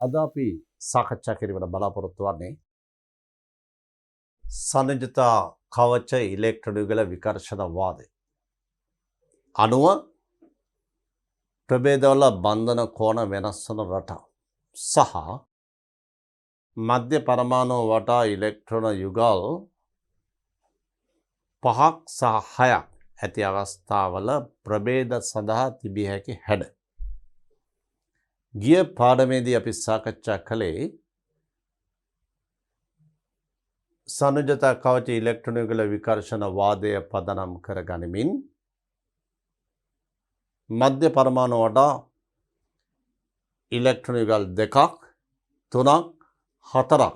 අද අපි සාකච්ඡා කිරීමට බලාපොරොත්තු වන්නේ සංයුජතා කවච ඉලෙක්ට්‍රෝන යුගල විකර්ෂණ වාදය. අණුව ප්‍රභේදවල බන්ධන කෝණ වෙනස් වන රටාව සහ මධ්‍ය පරමාණු වටා ඉලෙක්ට්‍රෝන යුගල් 5ක් සහ 6ක් ඇති අවස්ථාවල ප්‍රභේද සඳහා තිබිය හැකි හැඩ. ගිය පාඩමේදී අපි සාකච්ඡා කළේ සංයුජතා කවච ඉලෙක්ට්‍රෝන යුගල විකර්ෂණ වාදය පදනම් කර ගනිමින් මධ්‍ය පරමාණු වටා ඉලෙක්ට්‍රෝන යුගල් 2ක් 3ක් 4ක්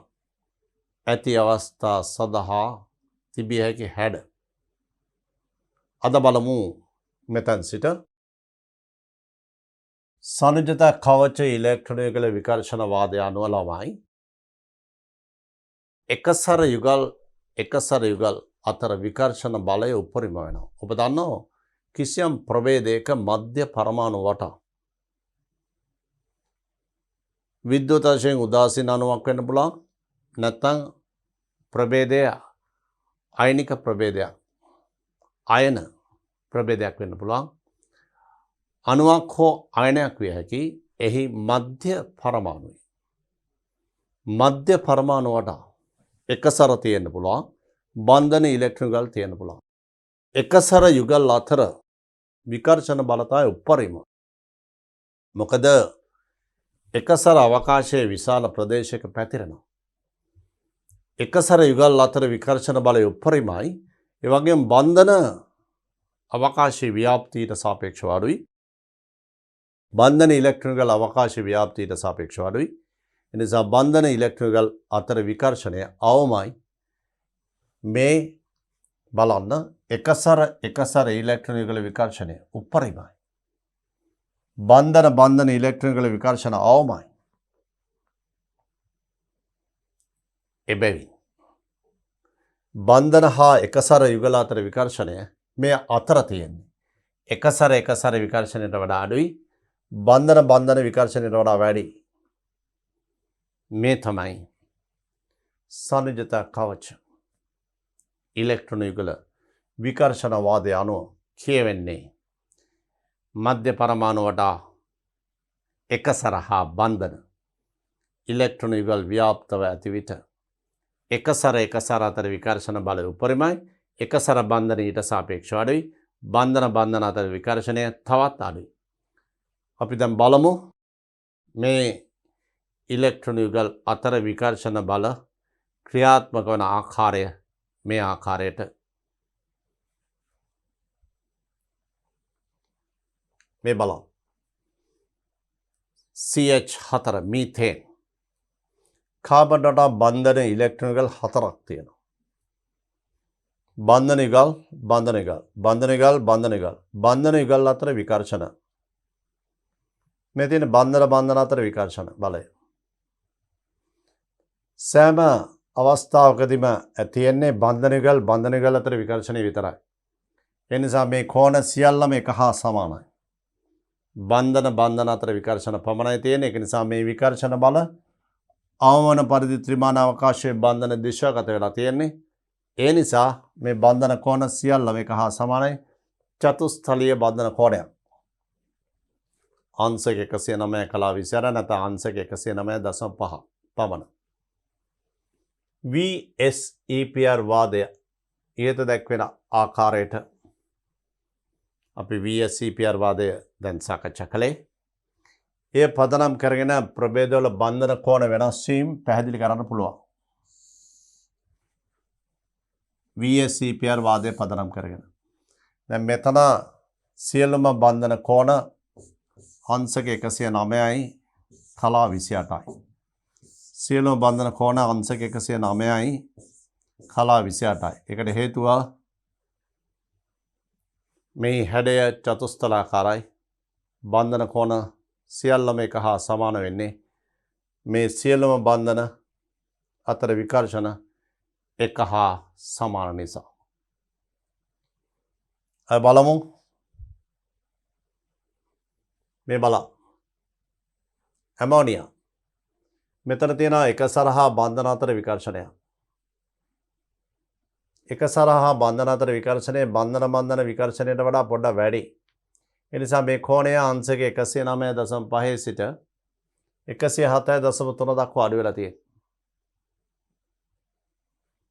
ඇති අවස්ථා සඳහා තිබිය හැකි හැඩ. අද බලමු මෙතන සිට සංයුජතා කවච ඉලෙක්ට්‍රෝන යුගල විකර්ෂණ වාදය අනුව ළමයි එකසර යුගල් අතර විකර්ෂණ බලය උපරිම වෙනවා. ඔබ දන්නවා කිසියම් ප්‍රභේදයක මධ්‍ය පරමාණු වටා විද්‍යුත් වශයෙන් උදාසීන අණුවක් වෙන්න පුළුවන්. නැත්නම් ප්‍රභේදය අයනික ප්‍රභේදයක් අයන ප්‍රභේදයක් වෙන්න පුළුවන්. අණුවක් හෝ අයනයක් විය හැකි. එහි මධ්‍ය පරමාණුයි. මධ්‍ය පරමාණු වටා එකසර තියෙන්න පුළුවන්. බන්ධන ඉලෙක්ට්‍රෝන යුගල් තියෙන්න පුළුවන්. එකසර යුගල් අතර විකර්ෂණ බලතාය උපරිම. මොකද එකසර අවකාශයේ විශාල ප්‍රදේශයක පැතිරෙනවා. එකසර යුගල් අතර විකර්ෂණ බලය උපරිමයි. ඒ වගේම බන්ධන අවකාශයේ ව්‍යාප්තියට සාපේක්ෂව අඩුයි. බන්ධන ඉලෙක්ට්‍රෝන යුගල් අවකාශයේ ව්‍යාප්තියට සාපේක්ෂව අඩුයි. ඒ නිසා බන්ධන ඉලෙක්ට්‍රෝන යුගල් අතර විකර්ෂණය අවමයි. මේ බලන්න එකසර ඉලෙක්ට්‍රෝන යුගල විකර්ෂණය උපරිමයි. බන්ධන ඉලෙක්ට්‍රෝන යුගල විකර්ෂණ අවමයි. එබැවින් බන්ධන හා එකසර යුගල අතර විකර්ෂණය මේ අතර තියෙන්නේ. එකසර විකර්ෂණයට වඩා අඩුයි. බන්ධන විකර්ෂණයට වඩා වැඩි. මේ තමයි සංයුජතා කවච ඉලෙක්ට්‍රෝන යුගල විකර්ෂණ වාදය අනුව කියවෙන්නේ මධ්‍ය පරමාණු වටා එකසර හා බන්ධන ඉලෙක්ට්‍රෝන යුගල් ව්‍යාප්තව ඇති විට එකසර අතර විකර්ෂණ බලය උපරිමයි. එකසර බන්ධන ඊට සාපේක්ෂව අඩුයි. බන්ධන අතර විකර්ෂණය තවත් අඩුයි. අපි දැන් බලමු මේ ඉලෙක්ට්‍රෝන යුගල් අතර විකර්ෂණ බල ක්‍රියාත්මක වන ආකාරය මේ ආකාරයට. මේ බලන්න. CH4 මීතේන් කාබන් වටා බන්ධන ඉලෙක්ට්‍රෝන යුගල් 4ක් තියෙනවා. බන්ධන යුගල් අතර විකර්ෂණ. මේ තියෙන බන්ධන අතර විකර්ෂණ බලය. සෑම අවස්ථාවකදීම තියෙන්නේ බන්ධන යුගල් අතර විකර්ෂණය විතරයි. ඒ නිසා මේ කෝණ සියල්ලම එක හා සමානයි. බන්ධන අතර විකර්ෂණ පමණයි තියෙන්නේ. ඒක නිසා මේ විකර්ෂණ බල අවමන පරිදි ත්‍රිමාන අවකාශයේ බන්ධන දිශාගත වෙලා තියෙන්නේ. ඒ නිසා මේ බන්ධන කෝණ සියල්ලම එක හා සමානයි. චතුස්තලීය බන්ධන කෝණයක්. අංශක 109 කලා 28 නැත්නම් අංශක 109.5 පමණ. VSEPR වාදය ඉහත දැක්වෙන ආකාරයට අපි VSEPR වාදය දැන් සාකච්ඡා කළේ. එය පදනම් කරගෙන ප්‍රභේදවල බන්ධන කෝණ වෙනස් වීම පැහැදිලි කරන්න පුළුවන්. VSEPR වාදය පදනම් කරගෙන. දැන් මෙතන සියලුම බන්ධන කෝණ අංශක 109යි කලා 28යි. සියලුම බන්ධන කෝණ අංශක 109යි කලා 28යි. ඒකට හේතුව මේ හැඩය චතුස්තලාකාරයි. බන්ධන කෝණ සියල්ලම එක හා සමාන වෙන්නේ මේ සියලුම බන්ධන අතර විකර්ෂණ එක හා සමාන නිසා. බලමු මේ බලන්න. ඇමෝනියා මෙතන තියෙනවා එක සරහා බන්ධන අතර විකර්ෂණය. එක සරහා බන්ධන අතර විකර්ෂණය බන්ධන විකර්ෂණයට වඩා පොඩ්ඩක් වැඩි. ඒ නිසා මේ කෝණය අංශක 109.5 සිට 107.3 දක්වා අඩු වෙලා තියෙනවා.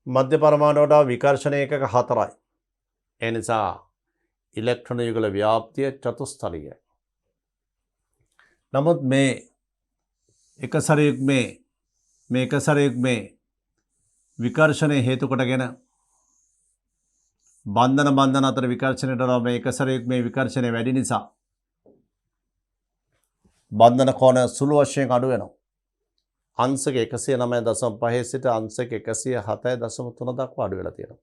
මධ්‍ය පරමාණුවට විකර්ෂණය එකක 4යි. ඒ නිසා ඉලෙක්ට්‍රෝන යුගල ව්‍යාප්තිය චතුස්තලීයයි. නමුත් මේ එක සරයුග්මේ විකර්ෂණය හේතු කොටගෙන බන්ධන අතර විකර්ෂණයට වඩා මේ එක සරයුග්මේ විකර්ෂණය වැඩි නිසා බන්ධන කෝණ සුළු වශයෙන් අඩු වෙනවා. අංශක 109.5 සිට අංශක 107.3 දක්වා අඩු වෙලා තියෙනවා.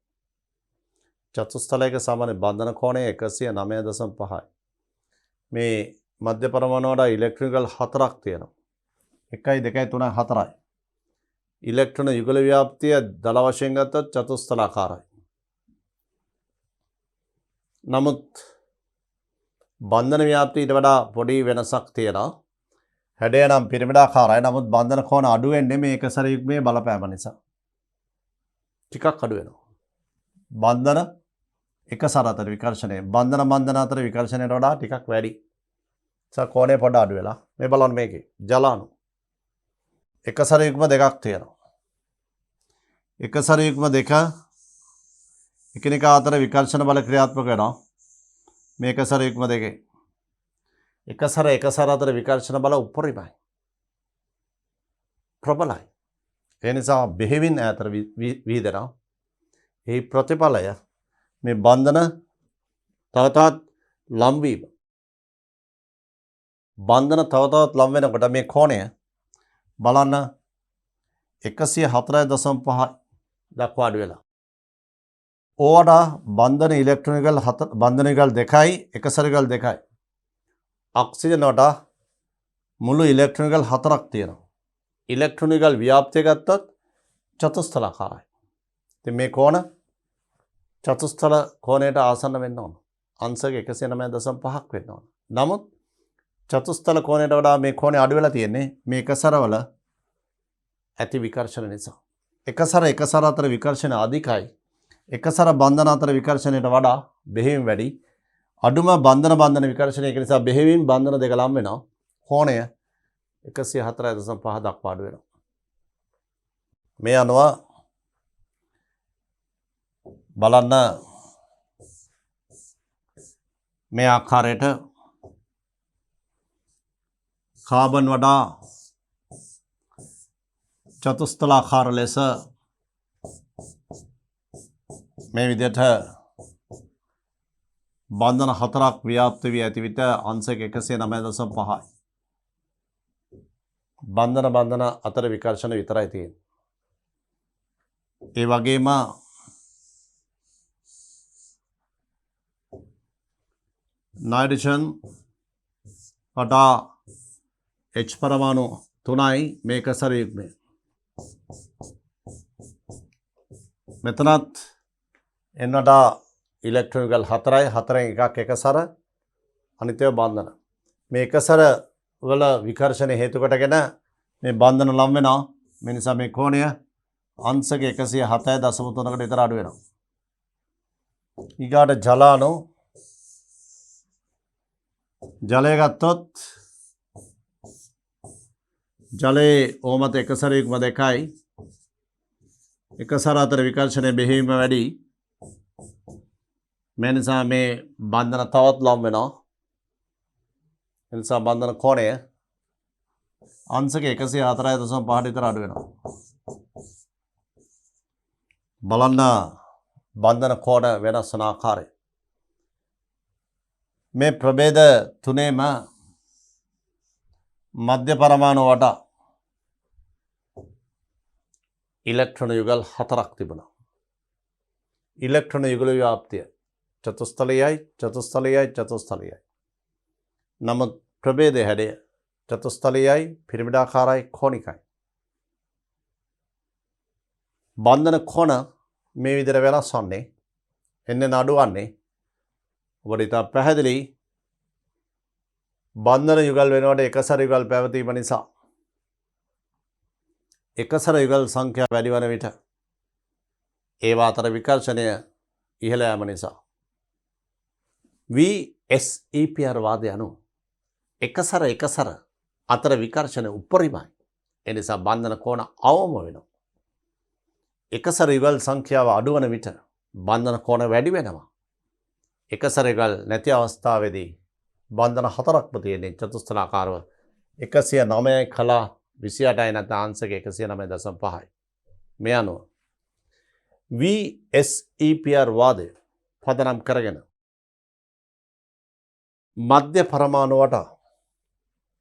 චතුස්තලයක සාමාන්‍ය බන්ධන කෝණය 109.5යි. මේ මධ්‍ය පරමාණුවට ඉලෙක්ට්‍රෝන 4ක් තියෙනවා. 1, 2, 3, 4යි. ඉලෙක්ට්‍රෝන යුගල ව්‍යාප්තිය දල වශයෙන් ගත්තොත් චතුස්තලාකාරයි. නමුත් බන්ධන ව්‍යාප්තිය ඊට වඩා පොඩි වෙනසක් තියෙනවා. හැඩය නම් පිරමිඩාකාරයි. නමුත් බන්ධන කෝණ අඩු වෙන්නේ මේ එක සරයුග්මේ බලපෑම නිසා. ටිකක් අඩු වෙනවා. බන්ධන එක සර අතර විකර්ෂණය බන්ධන අතර විකර්ෂණයට වඩා ටිකක් වැඩි. කෝණය පොඩ අඩු වෙලා මේ බලන්න මේකේ ජලාණු එක සරයුග්ම දෙකක් තියෙනවා. එක සරයුග්ම දෙක එකිනෙකා අතර විකර්ෂණ බල ක්‍රියාත්මක වෙනවා. මේක සරයුග්ම දෙකේ එක සර අතර විකර්ෂණ බල උපරිමයි ප්‍රබලයි. ඒ නිසා බෙහෙවින් ඈතට විහිදෙනවා. ඒ ප්‍රතිඵලය මේ බන්ධන තව තවත් ලම් වීම. බන්ධන තව තවත් ලම් වෙනකොට මේ කෝණය බලන්න 104.5 දක්වා අඩු වෙලා. ඕවට බන්ධන ඉලෙක්ට්‍රෝන යුගල් 2යි එක සර යුගල් 2යි. ඔක්සිජන් වලට මුළු ඉලෙක්ට්‍රෝන යුගල් 4ක් තියෙනවා. ඉලෙක්ට්‍රෝන යුගල් ව්‍යාප්තිය ගත්තොත් චතුස්තලාකාරයි. ඉතින් මේ කෝණ චතුස්තල කෝණයට ආසන්න වෙන්න ඕන. අංශක 109.5ක් වෙන්න ඕන. නමුත් චතුස්තල කෝණයට වඩා මේ කෝණය අඩු වෙලා තියෙන්නේ මේ එක සරවල ඇති විකර්ෂණ නිසා. එක සර අතර විකර්ෂණ අධිකයි. එක සර බන්ධන අතර විකර්ෂණයට වඩා බෙහෙවින් වැඩි. අඩුම බන්ධන විකර්ෂණය ඒක නිසා බෙහෙවින් බන්ධන දෙක ලම් වෙනවා. කෝණය 104.5 දක්වා අඩු වෙනවා. මේ අනුව බලන්න මේ ආකාරයට කාබන් වඩා චතුස්තලාකාර ලෙස මේ විදිහට බන්ධන 4ක් ව්‍යාප්ත වී ඇති විට අංශක 109.5යි. බන්ධන අතර විකර්ෂණ විතරයි තියෙන්නේ. ඒ වගේම नाइट्रोजन वटा H परमाणु 3යි මේක සරයුග්මය. මෙතනත් එන්නට ඉලෙක්ට්‍රෝන යුගල් 4යි 4න් එකක් එක සර අනිත් ඒවා බන්ධන. මේ එක සර වල විකර්ෂණ හේතු කොටගෙන මේ බන්ධන ලම් වෙනවා. මේ නිසා මේ කෝණය අංශක 107.3කට විතර අඩු වෙනවා. ඊගාට ජලාණු ජලය ගත්තොත් ජලයේ ඕමත එක සරයුග්ම 2යි එක සර අතර විකර්ෂණය බෙහෙවින්ම වැඩි. මේ නිසා මේ බන්ධන තවත් ලම් වෙනවා. ඒ නිසා බන්ධන කෝණය අංශක 104.5 විතර අඩු වෙනවා. බලන්න බන්ධන කෝණ වෙනස් වන ආකාරය. මේ ප්‍රභේද තුනේම මධ්‍ය පරමාණු වටා ඉලෙක්ට්‍රෝන යුගල් 4ක් තිබුණා. ඉලෙක්ට්‍රෝන යුගල ව්‍යාප්තිය චතුස්තලීයයි. නමුත් ප්‍රභේදයේ හැඩය චතුස්තලීයයි, පිරමිඩාකාරයි, කෝණිකයි. බන්ධන කෝණ මේ විදිහට වෙනස් වන්නේ එන්නේ නඩුවන්නේ ඔබට ඉතා පැහැදිලි බන්ධන යුගල් වෙනකොට එක සර යුගල් පැවතීම නිසා. එකසර යුගල් සංඛ්‍යා වැඩි වන විට ඒවා අතර විකර්ෂණය ඉහළ යාම නිසා VSEPR වාදය අනුව එකසර අතර විකර්ෂණය උපරිමයි. ඒ නිසා බන්ධන කෝණ අවම වෙනවා. එකසර යුගල් සංඛ්‍යාව අඩු වන විට බන්ධන කෝණ වැඩි වෙනවා. එකසර යුගල් නැති අවස්ථාවේදී බන්ධන හතරක්ම තියෙන්නේ චතුස්ථලාකාරව 109 කලා 28යි නැත්නම් අංශක 109.5යි. මේ අනුව VSEPR වාදය පදනම් කරගෙන මධ්‍ය පරමාණු වටා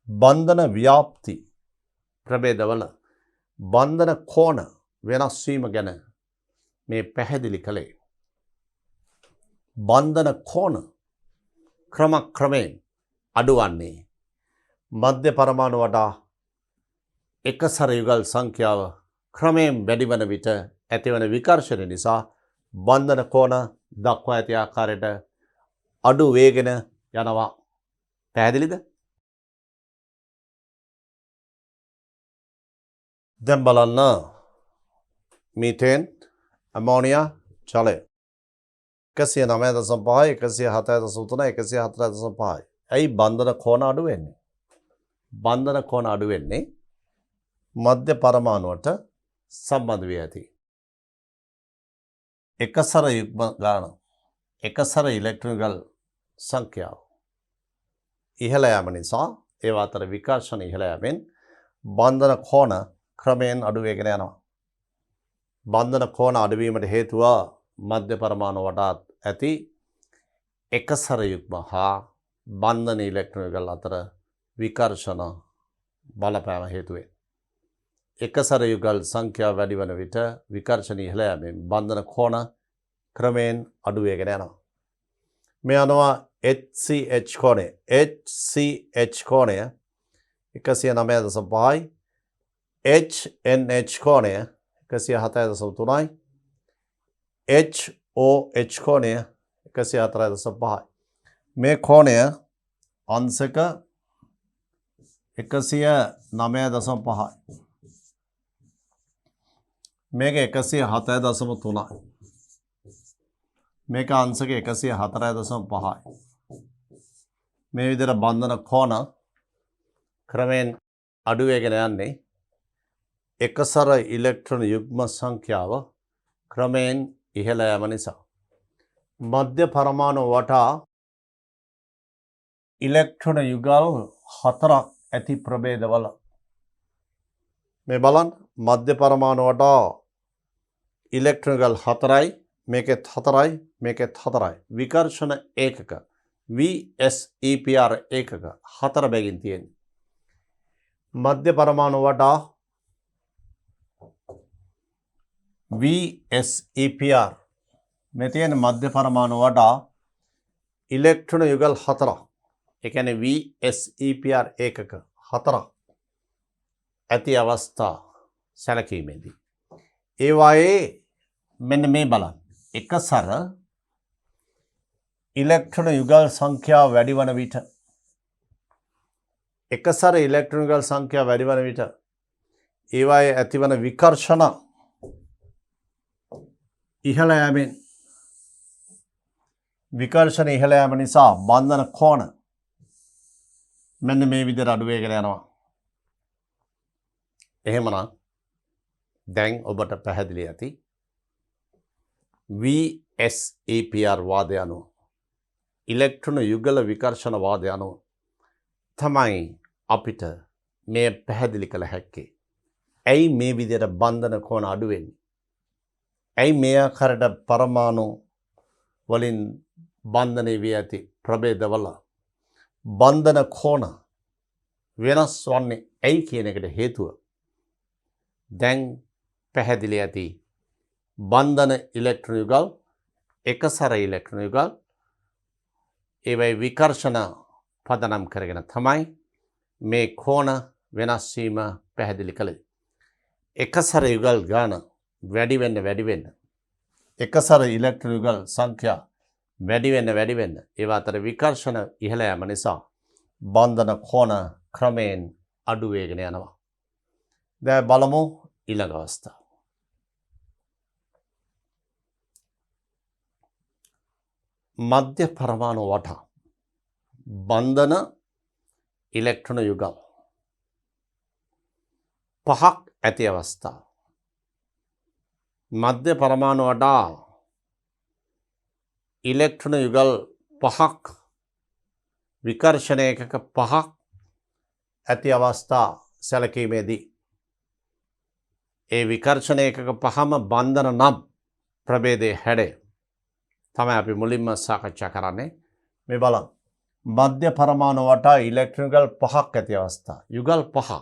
බන්ධන ව්‍යාප්ති ප්‍රභේදවල බන්ධන කෝණ වෙනස් වීම ගැන මේ පැහැදිලි කළේ. බන්ධන කෝණ ක්‍රමක්‍රමයෙන් අඩුවන්නේ මධ්‍ය පරමාණු වටා එකසර යුගල් සංඛ්‍යාව ක්‍රමයෙන් වැඩි වන විට ඇතිවන විකර්ෂණ නිසා බන්ධන කෝණ දක්වා ඇති ආකාරයට අඩු වේගෙන යනවා. පැහැදිලිද? දැන් බලන්න මීතේන් ඇමෝනියා ජලය 109.5 107.3 104.5යි. ඇයි බන්ධන කෝණ අඩු වෙන්නේ? බන්ධන කෝණ අඩු වෙන්නේ මධ්‍ය පරමාණුවට සම්බන්ධ වී ඇති එකසර යුග්ම ගාන එකසර ඉලෙක්ට්‍රෝන සංඛ්‍යාව ඉහළ යාම නිසා ඒවා අතර විකර්ෂණ ඉහළ යාමෙන් බන්ධන කෝණ ක්‍රමයෙන් අඩු වෙගෙන යනවා. බන්ධන කෝණ අඩුවීමට හේතුව මධ්‍ය පරමාණු වටා ඇති එකසර යුග්ම හා බන්ධන ඉලෙක්ට්‍රෝන අතර විකර්ෂණ බලපෑම හේතුවෙන් එකසර යුගල් සංඛ්‍යාව වැඩි වන විට විකර්ෂණ ඉහළ යාමෙන් බන්ධන කෝණ ක්‍රමයෙන් අඩු වෙගෙන යනවා. මේ අනුව HCH කෝණය 109.5යි HNH කෝණය 107.3යි HOH කෝණය 104.5යි. මේ කෝණය අංශක 109.5යි. මේක 107.3යි. මේක අංශක 104.5යි. මේ විදිහට බන්ධන කෝණ ක්‍රමයෙන් අඩු වෙගෙන යන්නේ එකසර ඉලෙක්ට්‍රෝන යුග්ම සංඛ්‍යාව ක්‍රමයෙන් ඉහළ යාම නිසා. මධ්‍ය පරමාණු වටා ඉලෙක්ට්‍රෝන යුගල් 4ක් ඇති ප්‍රභේදවල මේ බලන්න මධ්‍ය පරමාණු වටා ඉලෙක්ට්‍රෝන යුගල් 4යි මේකෙත් 4යි මේකෙත් 4යි විකර්ෂණ ඒකක VSEPR ඒකක 4 බැගින් තියෙන්නේ. මධ්‍ය පරමාණු වටා VSEPR මේ තියෙන මධ්‍ය පරමාණු වටා ඉලෙක්ට්‍රෝන යුගල් 4ක් ඒ කියන්නේ VSEPR ඒකක 4ක් ඇති අවස්ථා සැලකීමේදී ඒ වායේ මෙන්න මේ බලන්න එකසර ඉලෙක්ට්‍රෝන යුගල් සංඛ්‍යාව වැඩි වන විට එකසර ඉලෙක්ට්‍රෝන යුගල් සංඛ්‍යාව වැඩි වන විට ඒ වායේ ඇතිවන විකර්ෂණ ඉහළ යාමෙන් විකර්ෂණ ඉහළ යාම නිසා බන්ධන කෝණ මෙන්න මේ විදිහට අඩු වෙගෙන යනවා. එහෙමනම් දැන් ඔබට පැහැදිලි ඇති VSEPR වාදය අනුව ඉලෙක්ට්‍රෝන යුගල විකර්ෂණ වාදය අනුව තමයි අපිට මේ පැහැදිලි කළ හැක්කේ. ඇයි මේ විදිහට බන්ධන කෝණ අඩු වෙන්නේ? ඇයි මේ ආකාරයට පරමාණු වලින් බන්ධනය වී ඇති ප්‍රභේදවල බන්ධන කෝණ වෙනස් වන්නේ ඇයි කියන එකට හේතුව දැන් පැහැදිලි ඇති. බන්ධන ඉලෙක්ට්‍රෝන යුගල් එකසර ඉලෙක්ට්‍රෝන යුගල් ඒවයි විකර්ෂණ පදනම් කරගෙන තමයි මේ කෝණ වෙනස් වීම පැහැදිලි කළේ. එකසර යුගල් ගාන වැඩි වෙන්න එකසර ඉලෙක්ට්‍රෝන යුගල් සංඛ්‍යා වැඩි වෙන්න ඒවා අතර විකර්ෂණ ඉහළ යාම නිසා බන්ධන කෝණ ක්‍රමයෙන් අඩු වෙගෙන යනවා. දැන් බලමු ඊළඟ අවස්ථාව. මධ්‍ය පරමාණු වටා බන්ධන ඉලෙක්ට්‍රෝන යුගල් 5ක් ඇති අවස්ථාව. මධ්‍ය පරමාණු වටා ඉලෙක්ට්‍රෝන යුගල් 5ක් විකර්ෂණ ඒකක 5ක් ඇති අවස්ථා සැලකීමේදී ඒ විකර්ෂණ ඒකක 5ම බන්ධන නම් ප්‍රභේදයේ හැඩය තමයි අපි මුලින්ම සාකච්ඡා කරන්නේ. මේ බලන්න. මධ්‍ය පරමාණු වටා ඉලෙක්ට්‍රෝන යුගල් 5ක් ඇති අවස්ථා. යුගල් 5.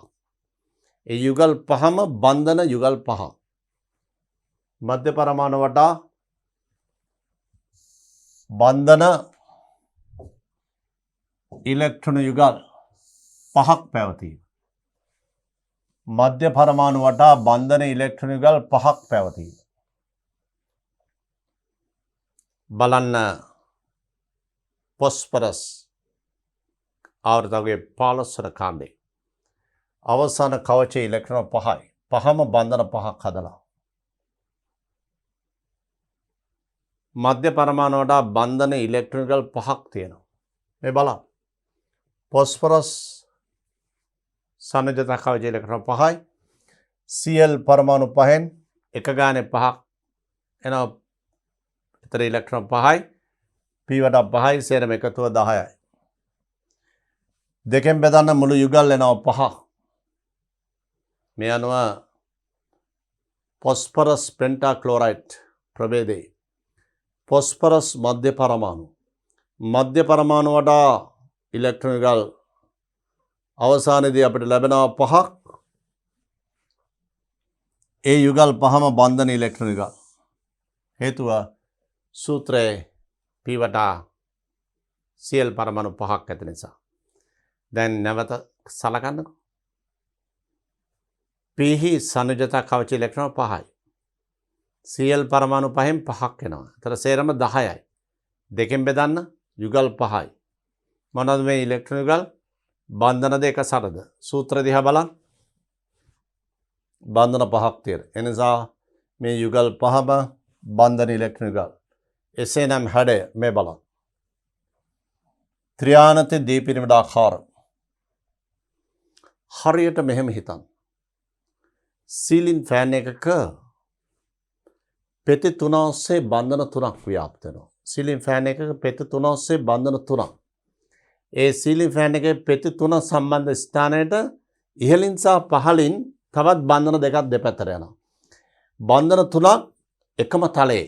ඒ යුගල් 5ම බන්ධන යුගල් 5. මධ්‍ය පරමාණු වටා බන්ධන ඉලෙක්ට්‍රෝන යුගල් 5ක් පැවතීම. මධ්‍ය පරමාණු වටා බන්ධන ඉලෙක්ට්‍රෝන යුගල් 5ක් පැවතීම. බලන්න පොස්පරස් ආවර්තකයේ 15 වන කාණ්ඩේ අවසාන කවචයේ ඉලෙක්ට්‍රෝන 5යි. 5ම බන්ධන 5ක් හදලා. මධ්‍ය පරමාණු වටා බන්ධන ඉලෙක්ට්‍රෝන යුගල් 5ක් තියෙනවා. මේ බලන්න. පොස්පරස් සන්නජත කවචයේ ඉලෙක්ට්‍රෝන 5යි. Cl පරමාණු 5න් එක ගානේ 5ක් එනවා. ඉතර ඉලෙක්ට්‍රෝන 5යි. P වටා 5යි සේරම එකතුව 10යි. දෙකෙන් බෙදන්න මුළු යුගල් එනවා 5. මේ අනුව ෆොස්ෆරස් පෙන්ටාක්ලෝරයිඩ් ප්‍රභේදයේ ෆොස්ෆරස් මධ්‍ය පරමාණු වටා ඉලෙක්ට්‍රෝන යුගල් අවසානයේදී අපිට ලැබෙනවා 5ක්. ඒ යුගල් 5ම බන්ධන ඉලෙක්ට්‍රෝන යුගල්. හේතුව සූත්‍රයේ P වටා Cl පරමාණු 5ක් ඇති නිසා. දැන් නැවත සලකන්නකෝ. P හි සනුජත කවච ඉලෙක්ට්‍රෝන 5යි. Cl පරමාණු 5න් 5ක් එනවා. ඒතර සේරම 10යි. දෙකෙන් බෙදන්න යුගල් 5යි. මොනවද මේ ඉලෙක්ට්‍රෝන යුගල්? බන්ධන දෙක සරද. සූත්‍ර දිහා බලන්න. බන්ධන 5ක් තියෙන. එනිසා මේ යුගල් 5ම බන්ධන ඉලෙක්ට්‍රෝන යුගල්. එසේනම් හැඩය මේ බලන්න. ත්‍රියානත දීපිරිමිඩ ආකාර. හරියට මෙහෙම හිතන්න. සීලින් ෆෑන් එකක පෙති 3 ඔස්සේ බන්ධන 3ක් ව්‍යාප්ත වෙනවා. සීලින් ෆෑන් එකක පෙති 3 ඔස්සේ බන්ධන 3ක්. ඒ සීලින් ෆෑන් එකේ පෙති 3 සම්බන්ධ ස්ථානයට ඉහළින් සහ පහළින් තවත් බන්ධන දෙකක් දෙපැත්තට යනවා. බන්ධන 3ක් එකම තලයේ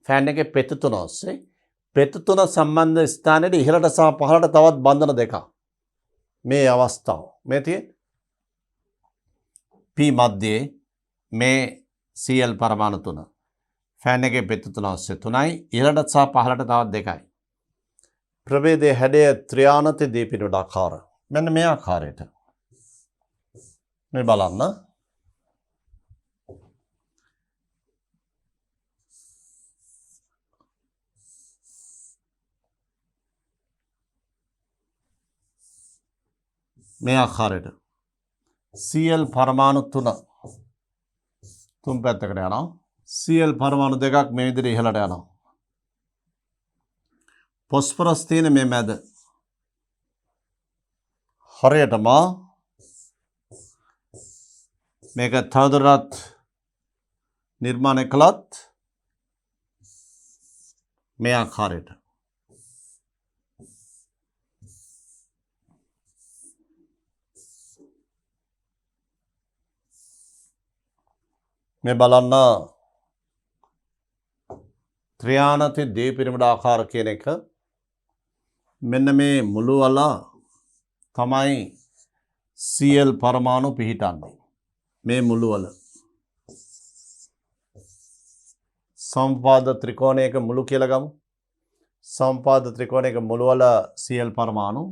ෆෑන් එකේ පෙති 3 ඔස්සේ පෙති 3 සම්බන්ධ ස්ථානයේ ඉහළට සහ පහළට තවත් බන්ධන දෙකක්. මේ අවස්ථාව මේ තියෙන්නේ P මැදේ මේ Cl පරමාණු 3 ෆෑන් එකේ පෙති 3 ඔස්සේ 3යි ඉහළට සහ පහළට තවත් දෙකයි. ප්‍රභේදයේ හැඩය ත්‍රියානත දීපිරිමිඩ ආකාර. මෙන්න මේ ආකාරයට මේ බලන්න. මේ ආකාරයට Cl පරමාණු 3 තුන් පැත්තකට යනවා. Cl පරමාණු දෙකක් මේ විදිහට ඉහළට යනවා. ෆොස්ෆරස් තියෙන මේ මැද හරියටම මේක තවදුරටත් නිර්මාණය කළත් මේ ආකාරයට මේ බලන්න ත්‍රියානති දීපිරිමිඩ ආකාර කියන එක මෙන්න මේ මුළු වල තමයි Cl පරමාණු පිහිටන්නේ. මේ මුළු වල සම්පාද ත්‍රිකෝණයක මුළු කියලා ගමු. සම්පාද ත්‍රිකෝණයක මුළු වල Cl පරමාණු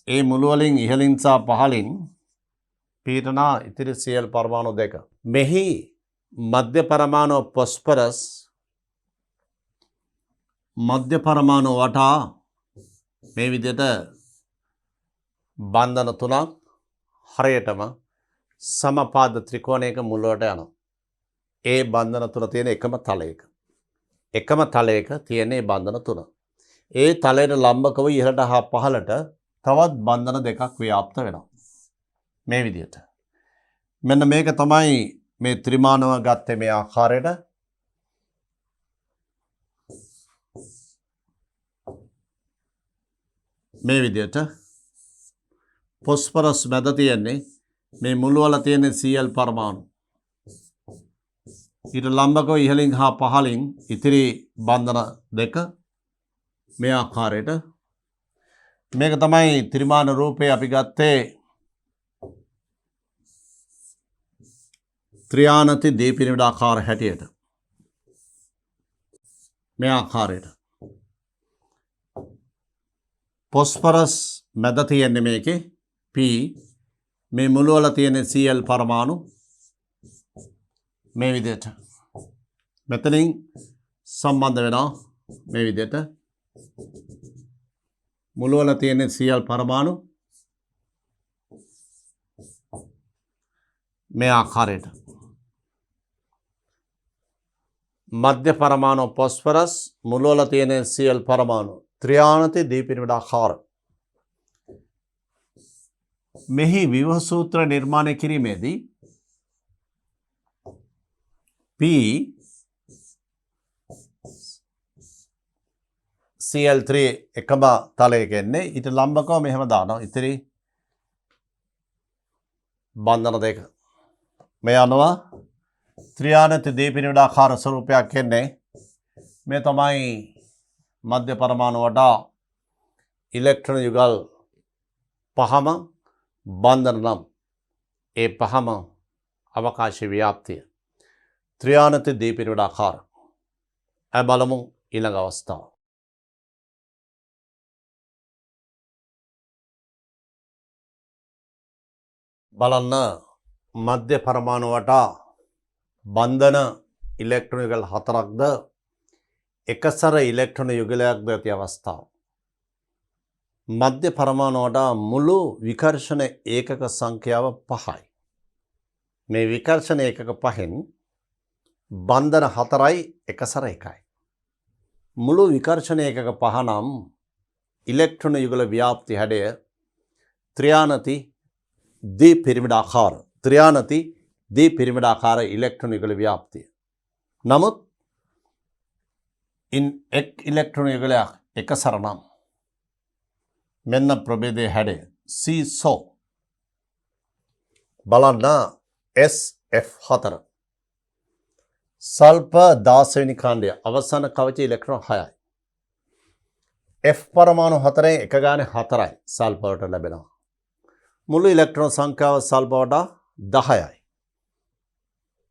ඒ මුළු වලින් ඉහළින් සහ පහළින් පිහිටන ඉතිරි Cl පරමාණු දෙක. මෙහි මධ්‍ය පරමාණු ෆොස්ෆරස් මධ්‍ය පරමාණු වටා මේ විදිහට බන්ධන 3ක් හරියටම සමපාද ත්‍රිකෝණයක මුලට යනවා. ඒ බන්ධන තුන තියෙන එකම තලයක. එකම තලයක තියෙන මේ බන්ධන තුන. ඒ තලයට ලම්බකව ඉහළට හා පහළට තවත් බන්ධන දෙකක් ව්‍යාප්ත වෙනවා. මේ විදිහට. මෙන්න මේක තමයි මේ ත්‍රිමානව ගත්තේ මේ ආකාරයට. මේ විදිහට ෆොස්ෆරස් මැද තියෙන්නේ මේ මුළු වල තියෙන Cl පරමාණු. ඊට ලම්බකව ඉහළින් හා පහළින් ඉතිරි බන්ධන දෙක මේ ආකාරයට. මේක තමයි ත්‍රිමාන රූපේ අපි ගත්තේ ත්‍රියානති දීපිරිමිඩාකාර හැටියට. මේ ආකාරයට. ෆොස්ෆරස් මැද තියෙන්නේ මේකේ P, මේ මුළු වල තියෙන Cl පරමාණු මේ විදිහට. මෙතනින් සම්බන්ධ වෙනවා මේ විදිහට. මුළු වල තියෙන Cl පරමාණු මේ ආකාරයට. මධ්‍ය පරමාණු ෆොස්ෆරස්, මුළු වල තියෙන Cl පරමාණු ත්‍රියානති දීපිරිමිඩාකාර. මෙහි විවහ සූත්‍ර නිර්මාණය කිරීමේදී P Cl3 එකම තලයක එන්නේ. ඊට ලම්බකව මෙහෙම දානවා. ඉතිරි බන්ධන දෙක. මේ අනුව ත්‍රියානති දීපිරිමිඩාකාර ස්වරූපයක් එන්නේ. මේ තමයි මධ්‍ය පරමාණු වටා ඉලෙක්ට්‍රෝන යුගල් පහම බන්ධන නම් ඒ පහම අවකාශ ව්‍යාප්තිය ත්‍රියානති දීපිරිමිඩාකාර. බලමු ඊළඟ අවස්ථාව. බලන්න මධ්‍ය පරමාණු වටා බන්ධන ඉලෙක්ට්‍රෝන යුගල් හතරක්ද එකසර ඉලෙක්ට්‍රෝන යුගලයක්ද ඇති අවස්ථාව. මධ්‍ය පරමාණු වටා මුළු විකර්ෂණ ඒකක සංඛ්‍යාව 5යි. මේ විකර්ෂණ ඒකක 5න් බන්ධන 4යි එකසර 1යි. මුළු විකර්ෂණ ඒකක 5 නම් ඉලෙක්ට්‍රෝන යුගල ව්‍යාප්ති හැඩය ත්‍රියානති දීපිරිමිඩාකාර. ත්‍රියානති දීපිරිමිඩාකාර ඉලෙක්ට්‍රෝන යුගල ව්‍යාප්තිය. නමුත් එක් ඉලෙක්ට්‍රෝන යුගලයක් එකසර නම් මෙන්න ප්‍රභේදයේ හැඩය සීසෝ. බලන්න SF4 සල්ප 16 වෙනි කාණ්ඩය අවසාන කවච ඉලෙක්ට්‍රෝන 6යි. F පරමාණු 4න් එක ගානේ 4යි සල්ප වලට ලැබෙනවා. මුළු ඉලෙක්ට්‍රෝන සංඛ්‍යාව සල්ප වටා 10යි.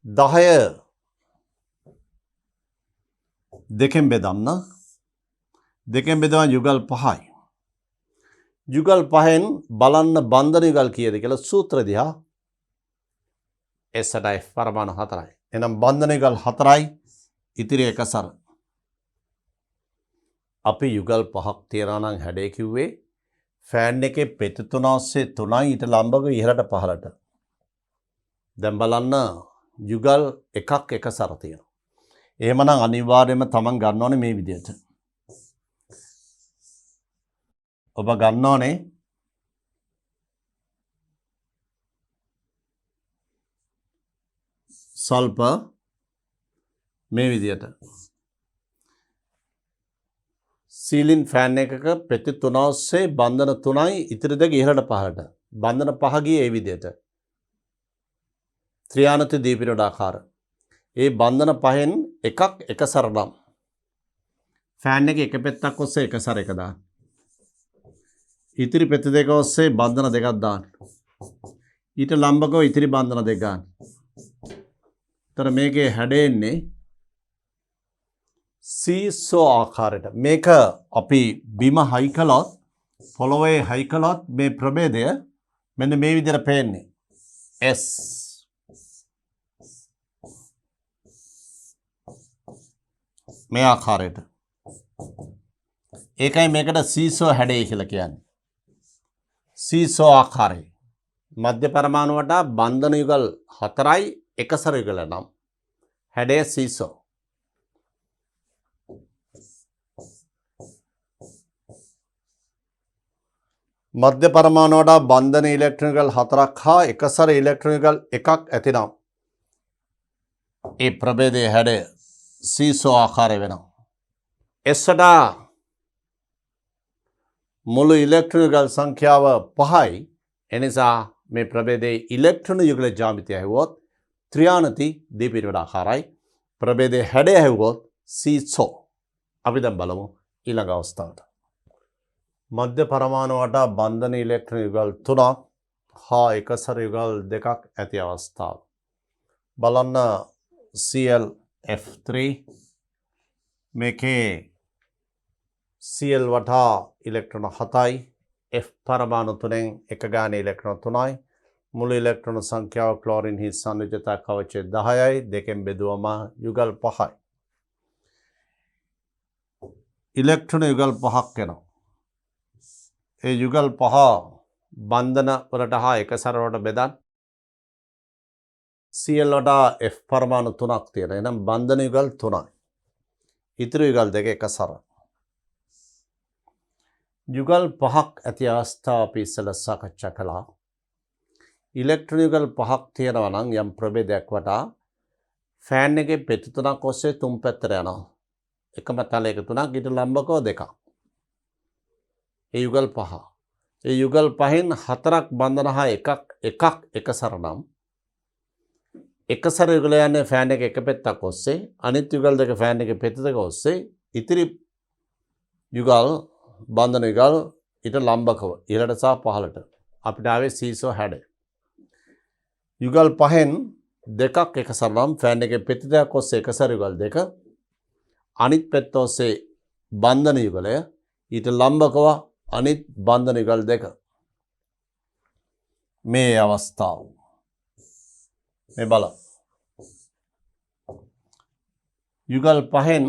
10 දෙකෙන් බෙදන්න. දෙකෙන් බෙදවන යුගල් 5යි. යුගල් 5න් බලන්න බන්ධන යුගල් කීයද කියලා සූත්‍ර දිහා S F පරමාණු 4යි. එහෙනම් බන්ධන යුගල් 4යි ඉතිරි එකසර. අපි යුගල් 5ක් තියනවා නම් හැඩය කිව්වේ ෆෑන් එකේ පෙති තුන ඔස්සේ 3යි ඊට ලම්බව ඉහළට පහළට. දැන් බලන්න යුගල් එකක් එකසර තියෙනවා. එහෙමනම් අනිවාර්යයෙන්ම තමන් ගන්න ඕනේ මේ විදිහට. ඔබ ගන්න ඕනේ සල්ප මේ විදිහට. සීලින් ෆෑන් එකක පෙති 3 ඔස්සේ බන්ධන 3යි ඉතිරි දෙක ඉහළට පහළට. බන්ධන 5 ගියේ මේ විදිහට. ත්‍රියානති දීපිරිමිඩාකාර. ඒ බන්ධන 5න් එකක් එකසර නම් ෆෑන් එකේ එක පෙත්තක් ඔස්සේ එකසර එක දාන්න. ඉතිරි පෙති දෙක ඔස්සේ බන්ධන දෙකක් දාන්න. ඊට ලම්බකව ඉතිරි බන්ධන දෙක ගන්න. තර මේකේ හැඩෙන්නේ සීසෝ ආකාරයට. මේක අපි බිම හයි කළොත් පොළොවේ හයි කළොත් මේ ප්‍රභේදය මෙන්න මේ විදිහට පේන්නේ. S මේ ආකාරයට. ඒකයි මේකට සීසෝ හැඩය කියලා කියන්නේ. සීසෝ ආකාරය. මධ්‍ය පරමාණුවට බන්ධන යුගල් 4යි එකසර යුගල නම් හැඩය සීසෝ. මධ්‍ය පරමාණුවට බන්ධන ඉලෙක්ට්‍රෝන යුගල් 4ක් හා එකසර ඉලෙක්ට්‍රෝන යුගල් 1ක් ඇතිනම් ඒ ප්‍රභේදයේ හැඩය සීසෝ ආකාරය වෙනවා. එසට මුළු ඉලෙක්ට්‍රෝන යුගල් සංඛ්‍යාව 5යි. එනිසා මේ ප්‍රභේදයේ ඉලෙක්ට්‍රෝන යුගල ජ්‍යාමිතිය ඇහුවොත් ත්‍රියානති දීපිරිවඩාකාරයි. ප්‍රභේදයේ හැඩය ඇහුවොත් සීසෝ. අපි දැන් බලමු ඊළඟ අවස්ථාවට. මධ්‍ය පරමාණුවට බන්ධන ඉලෙක්ට්‍රෝන යුගල් 3ක් හා එකසර යුගල් 2ක් ඇති අවස්ථාව. බලන්න ClF3 මේකේ Cl වටා ඉලෙක්ට්‍රෝන 7යි. F පරමාණු තුනෙන් එක ගානේ ඉලෙක්ට්‍රෝන 3යි. මුළු ඉලෙක්ට්‍රෝන සංඛ්‍යාව ක්ලෝරින් හිස් සංයුජතා කවචය 10යි. දෙකෙන් බෙදුවම යුගල් 5යි. ඉලෙක්ට්‍රෝන යුගල් 5ක් වෙනවා. ඒ යුගල් 5 බන්ධන වලට හා එකසර වලට බෙදන්න. Cl වලට F පරමාණු 3ක් තියෙනවා. එහෙනම් බන්ධන යුගල් 3යි. ඉතුරු යුගල් 2 එකසර. යුගල් 5ක් ඇති අවස්ථාව අපි ඉස්සෙල්ලා සාකච්ඡා කළා. ඉලෙක්ට්‍රෝන යුගල් 5ක් තියෙනවා නම් යම් ප්‍රභේදයක් වටා ෆෑන් එකේ පෙති 3ක් ඔස්සේ තුන් පැත්තට යනවා. එකම තලයක 3ක් ඊට ලම්බකව 2ක්. ඒ යුගල් 5. ඒ යුගල් 5න් 4ක් බන්ධන හා එකක් එකසර නම් එකසර යුගල යන්නේ ෆෑන් එක එක පැත්තක් ඔස්සේ අනිත් යුගල් දෙක ෆෑන් එකේ පෙති දෙක ඔස්සේ ඉතිරි යුගල් බන්ධන යුගල් ඊට ලම්බකව ඉහළට සහ පහළට අපිට ආවේ සීසෝ හැඩය. යුගල් 5න් දෙකක් එකසර නම් ෆෑන් එකේ පෙති දෙකක් ඔස්සේ එකසර යුගල් 2 අනිත් පැත්ත ඔස්සේ බන්ධන යුගලය ඊට ලම්බකව අනිත් බන්ධන යුගල් 2 මේ අවස්ථාව මේ බලන්න. යුගල් 5න්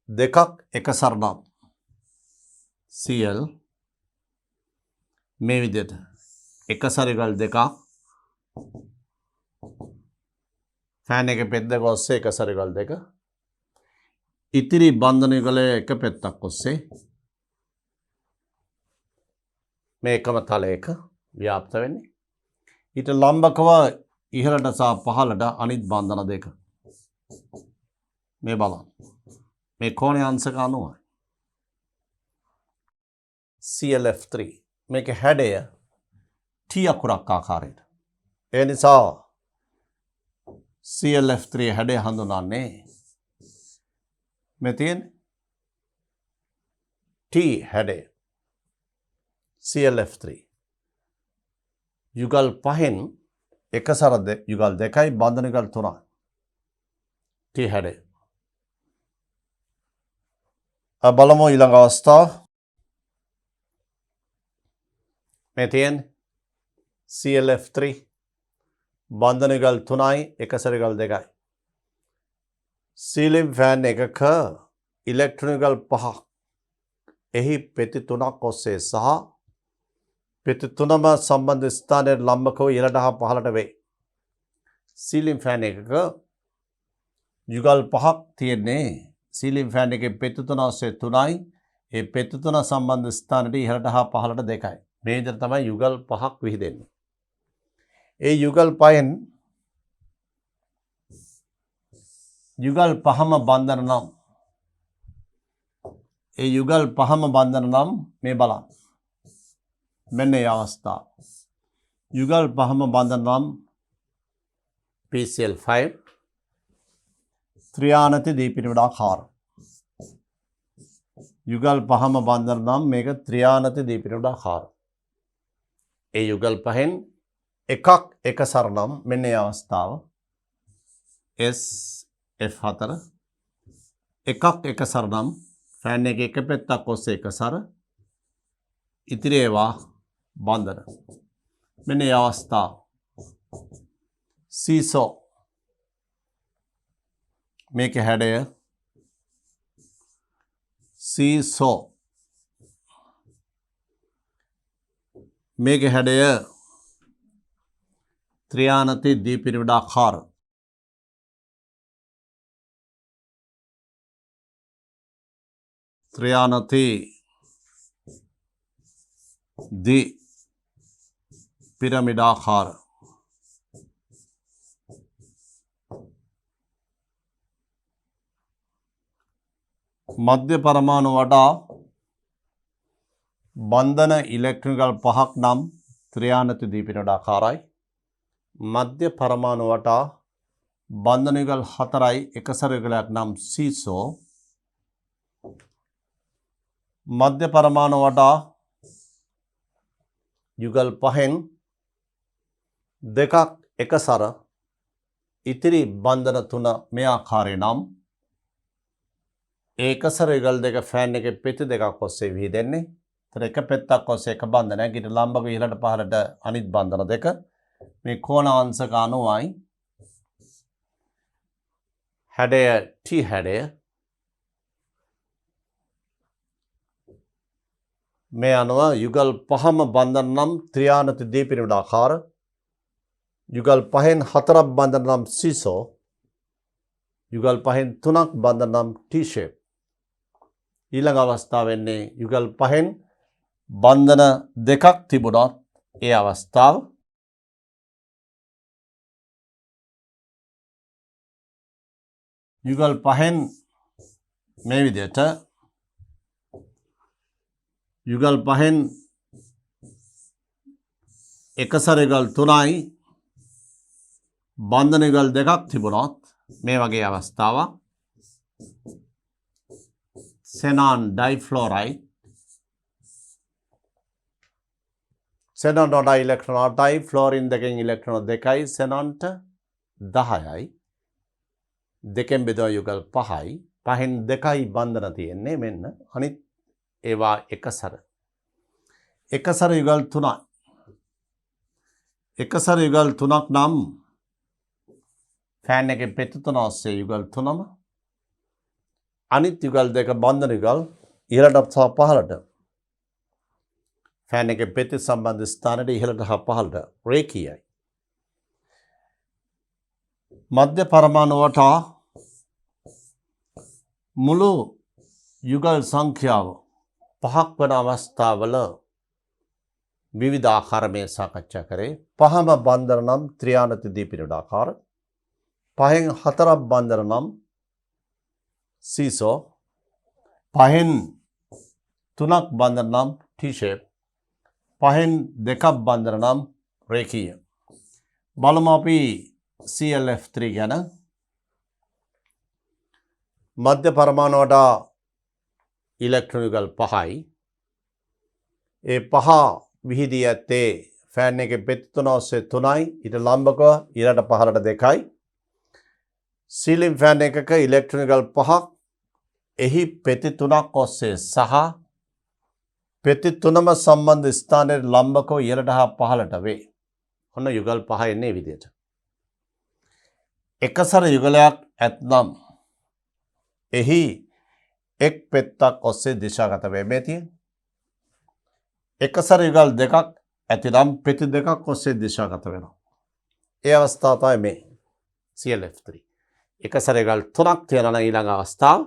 දෙකක් එකසර නම් Cl මේ විදිහට එකසර යුගල් 2ක් ෆෑන් එකේ පෙත් දෙක ඔස්සේ එකසර යුගල් 2 ඉතිරි බන්ධන යුගලයේ එක පැත්තක් ඔස්සේ මේ එකම තලයක ව්‍යාප්ත වෙන්නේ. ඊට ලම්බකව ඉහළට සහ පහළට අනිත් බන්ධන 2 මේ බලන්න. මේ කෝණයේ අංශක 90යි. ClF3 මේක හැඩය T අකුරක් ආකාරයට. ඒ නිසා ClF3 හැඩය හඳුනන්නේ මේ තියෙන T හැඩය. ClF3 යුගල් 5න් එකසර යුගල් 2යි බන්ධන යුගල් 3යි. T හැඩය. බලමු ඊළඟ අවස්ථාව. මේ තියෙන ClF3 බන්ධන යුගල් 3යි එකසර යුගල් 2යි. සීලින් ෆෑන් එකක ඉලෙක්ට්‍රෝන යුගල් 5ක් එහි පෙති 3ක් ඔස්සේ සහ පෙති 3ම සම්බන්ධ ස්ථානයේ ලම්බකව ඉහළට හා පහළට වේ. සීලින් ෆෑන් එකක යුගල් 5ක් තියෙන්නේ. සීලින් ෆෑන් එකේ පෙති 3 ඔස්සේ 3යි. ඒ පෙති 3 සම්බන්ධ ස්ථානයට ඉහළට හා පහළට 2යි. මේ විදිහට තමයි යුගල් 5ක් විහිදෙන්නේ. ඒ යුගල් 5න් යුගල් 5ම බන්ධන නම් ඒ යුගල් 5ම බන්ධන නම් මේ බලන්න. මෙන්න මේ අවස්ථාව. යුගල් 5ම බන්ධන නම් PCl5 ත්‍රියානති දීපිරිවඩාකාර. යුගල් 5ම බන්ධන නම් මේක ත්‍රියානති දීපිරිවඩාකාර. ඒ යුගල් 5න් එකක් එකසර නම් මෙන්න මේ අවස්ථාව. F4 එකක් එකසර නම් ෆෑන් එක එක පැත්තක් ඔස්සේ එකසර ඉතිරි ඒවා බන්ධන. මෙන්න මේ අවස්ථාව. සීසෝ මේක හැඩය සීසෝ මේක හැඩය ත්‍රියානති දීපිරිවිඩාකාර ත්‍රියානති දී පිරමිඩාකාර මධ්‍ය පරමාණු වටා බන්ධන ඉලෙක්ට්‍රෝන පහක් නම් ත්‍රියානති දීපිරිවිඩාකාරයි. මධ්‍ය පරමාණු වටා බන්ධන යුගල් 4යි එක සැර යුගලයක් නම් සීසෝ. මධ්‍ය පරමාණු වටා යුගල් 5න් දෙකක් එක සැර ඉතිරි බන්ධන 3 මේ ආකාරයේ නම් ඒක සැර යුගල් දෙක ෆෑන් එකේ පෙති දෙකක් ඔස්සේ විහිදෙන්නේ. ඒතර එක පෙත්තක් ඔස්සේ එක බන්ධනයක් ඊට ලම්බක ඉහළට පහළට අනිත් බන්ධන දෙක මේ කෝණාංශක අනුවයි හැඩය T හැඩය මේ අනුව යුගල් 5ම බන්ධන නම් ත්‍රියානති දීපිරිවිඩාකාර යුගල් 5න් 4ක් බන්ධන නම් සීසෝ යුගල් 5න් 3ක් බන්ධන නම් T shape. ඊළඟ අවස්ථාව වෙන්නේ යුගල් 5න් බන්ධන දෙකක් තිබුණොත් ඒ අවස්ථාව යුගල් 5න් මේ විදිහට යුගල් 5න් එක සැර යුගල් 3යි බන්ධන යුගල් දෙකක් තිබුණොත් මේ වගේ අවස්ථාවක් xenon difluoride xenon වඩා ඉලෙක්ට්‍රෝන 8යි ෆ්ලෝරින් දෙකෙන් ඉලෙක්ට්‍රෝන 2යි xenonට 10යි දෙකෙන් බෙදුවා යුගල් 5යි 5න් 2යි බන්ධන තියෙන්නේ මෙන්න අනිත් ඒවා එක සැර යුගල් 3යි එක සැර යුගල් 3ක් නම් ෆෑන් එකේ පෙති 3 ඔස්සේ යුගල් 3ම අනිත් යුගල් දෙක බන්ධන යුගල් ඉහළට සහ පහළට ෆෑන් එකේ පෙති සම්බන්ධ ස්ථානයේ ඉහළට හා පහළට රේඛීයයි. මධ්‍ය පරමාණු වටා මුළු යුගල් සංඛ්‍යාව 5ක් වන අවස්ථාවල විවිධ ආකාර මේ සාකච්ඡා කරේ. 5ම බන්ධන නම් ත්‍රියානති දීපිරිවිඩාකාර 5න් 4ක් බන්ධන නම් සීසෝ 5න් 3ක් බන්ධන නම් T shape 5න් 2ක් බන්ධන නම් රේඛීය. බලමු අපි ClF3 ගැන. මධ්‍ය පරමාණු වටා ඉලෙක්ට්‍රෝන යුගල් 5යි. ඒ 5 විහිදී ඇත්තේ ෆෑන් එකේ පෙති 3 ඔස්සේ 3යි ඊට ලම්බකව ඉහළට පහළට 2යි. සීලින් ෆෑන් එකක ඉලෙක්ට්‍රෝන යුගල් 5ක් එහි පෙති 3ක් ඔස්සේ සහ පෙති 3ම සම්බන්ධ ස්ථානයේ ලම්බකව ඉහළට හා පහළට වේ. ඔන්න යුගල් 5 එන්නේ විදියට. එක සැර යුගලයක් ඇතනම් එහි එක් පෙත්තක් ඔස්සේ දිශාගත වේ. මේ තියෙන්නේ. එක සැර යුගල් දෙකක් ඇතිනම් පෙති දෙකක් ඔස්සේ දිශාගත වෙනවා. ඒ අවස්ථාව තමයි මේ ClF3. එක සැර යුගල් 3ක් තියෙනවා නම් ඊළඟ අවස්ථාව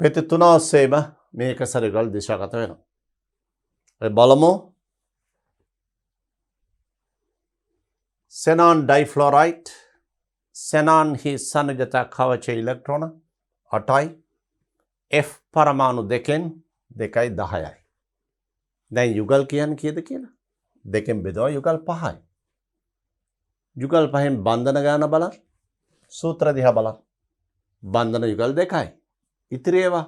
පෙති 3 ඔස්සේම මේ එක සැර යුගල් දිශාගත වෙනවා. ඒ බලමු xenon difluoride xenon ही සන්නිධිත කවච ඉලෙක්ට්‍රෝන 8යි F පරමාණු දෙකෙන් 2යි 10යි. දැන් යුගල් කියන්නේ කීයද කියලා? දෙකෙන් බෙදුවා යුගල් 5යි. යුගල් 5න් බන්ධන ගාන බලන්න. සූත්‍ර දිහා බලන්න. බන්ධන යුගල් 2යි. ඉතිරි ඒවා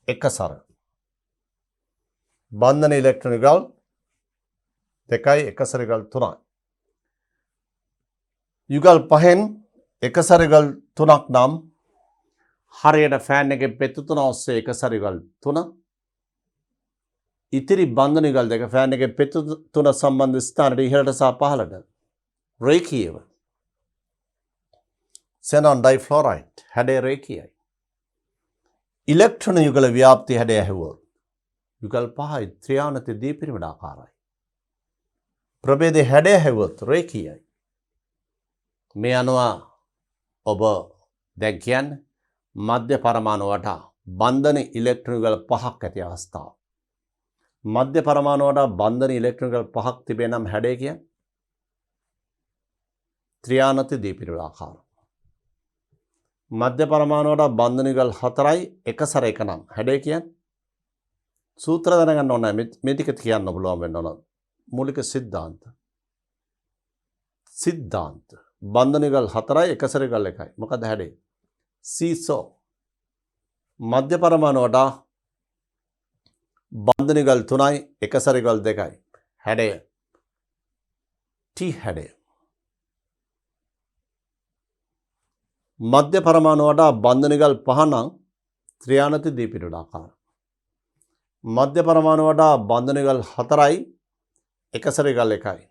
එක සැර. බන්ධන ඉලෙක්ට්‍රෝන යුගල් 2යි එක සැර යුගල් 3යි. යුගල් 5න් එක සැර යුගල් 3ක් නම් හරියට ෆෑන් එකේ පෙති 3 ඔස්සේ එක සැර යුගල් 3 ඉතිරි බන්ධන යුගල් දෙක ෆෑන් එකේ පෙති 3 සම්බන්ධ ස්ථානයේ ඉහළට සහ පහළට රේඛීයව xenon difluoride හැඩය රේඛීයයි. ඉලෙක්ට්‍රෝන යුගල ව්‍යාප්ති හැඩය ඇහුවොත් යුගල් 5යි ත්‍රියානති දීපිරිවිඩාකාරයි. ප්‍රභේදයේ හැඩය හැවුවොත් රේඛීයයි. මේ අනුව ඔබ දැන් කියන්නේ මධ්‍ය පරමාණු වටා බන්ධන ඉලෙක්ට්‍රෝන වල 5ක් ඇති අවස්ථාව. මධ්‍ය පරමාණු වටා බන්ධන ඉලෙක්ට්‍රෝන වල 5ක් තිබේ නම් හැඩය කියන්නේ ත්‍රියානති දීපිරුලාකාර. මධ්‍ය පරමාණු වටා බන්ධන යුගල් 4යි එකසර එක නම් හැඩය කියන්නේ සූත්‍ර දැනගන්න ඕනේ මේ ටික කියන්න පුළුවන් වෙන්න ඕන. මූලික සිද්ධාන්ත. බන්ධන යුගල් 4යි එකසර යුගල් 1යි. මොකද හැඩය? සීසෝ. මධ්‍ය පරමාණු වටා බන්ධන යුගල් 3යි එකසර යුගල් 2යි. හැඩය ටී හැඩය. මධ්‍ය පරමාණු වටා බන්ධන යුගල් 5 නම් ත්‍රියානති දීපිරුලාකාර. මධ්‍ය පරමාණු වටා බන්ධන යුගල් 4යි එකසර යුගල් 1යි.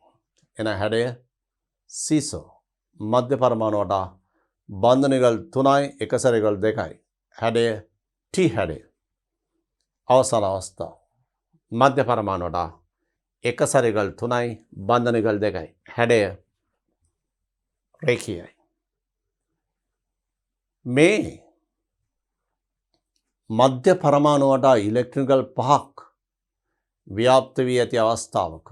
එන හැඩය සීසෝ. මධ්‍ය පරමාණු වටා බන්ධන යුගල් 3යි එකසර යුගල් 2යි. හැඩය ටී හැඩය. අවසාන අවස්ථාව. මධ්‍ය පරමාණු වටා එකසර යුගල් 3යි බන්ධන යුගල් 2යි. හැඩය රේඛීයයි. මේ මධ්‍ය පරමාණු වටා ඉලෙක්ට්‍රෝන යුගල් 5ක් ව්‍යාප්ත වී ඇති අවස්ථාවක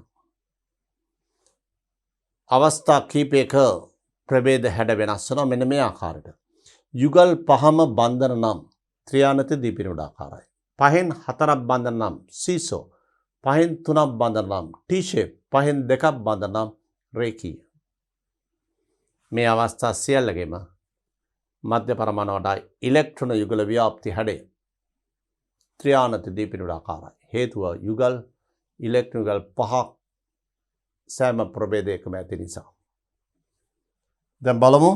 අවස්ථා කීපයක ප්‍රභේද හැඩ වෙනස් වෙනවා මෙන්න මේ ආකාරයට. යුගල් 5ම බන්ධන නම් ත්‍රියානති දීපිරුලාකාරයි. 5න් 4ක් බන්ධන නම් සීසෝ. 5න් 3ක් බන්ධන නම් ටී ෂේප්. 5න් 2ක් බන්ධන නම් රේඛීය. මේ අවස්ථා සියල්ලගෙම මධ්‍ය පරමාණු වටා ඉලෙක්ට්‍රෝන යුගල ව්‍යාප්ති හැඩය ත්‍රියානති දීපිරුලාකාරයි. හේතුව යුගල් ඉලෙක්ට්‍රෝන යුගල් 5ක් සෑම ප්‍රභේදයකම ඇති නිසා. දැන් බලමු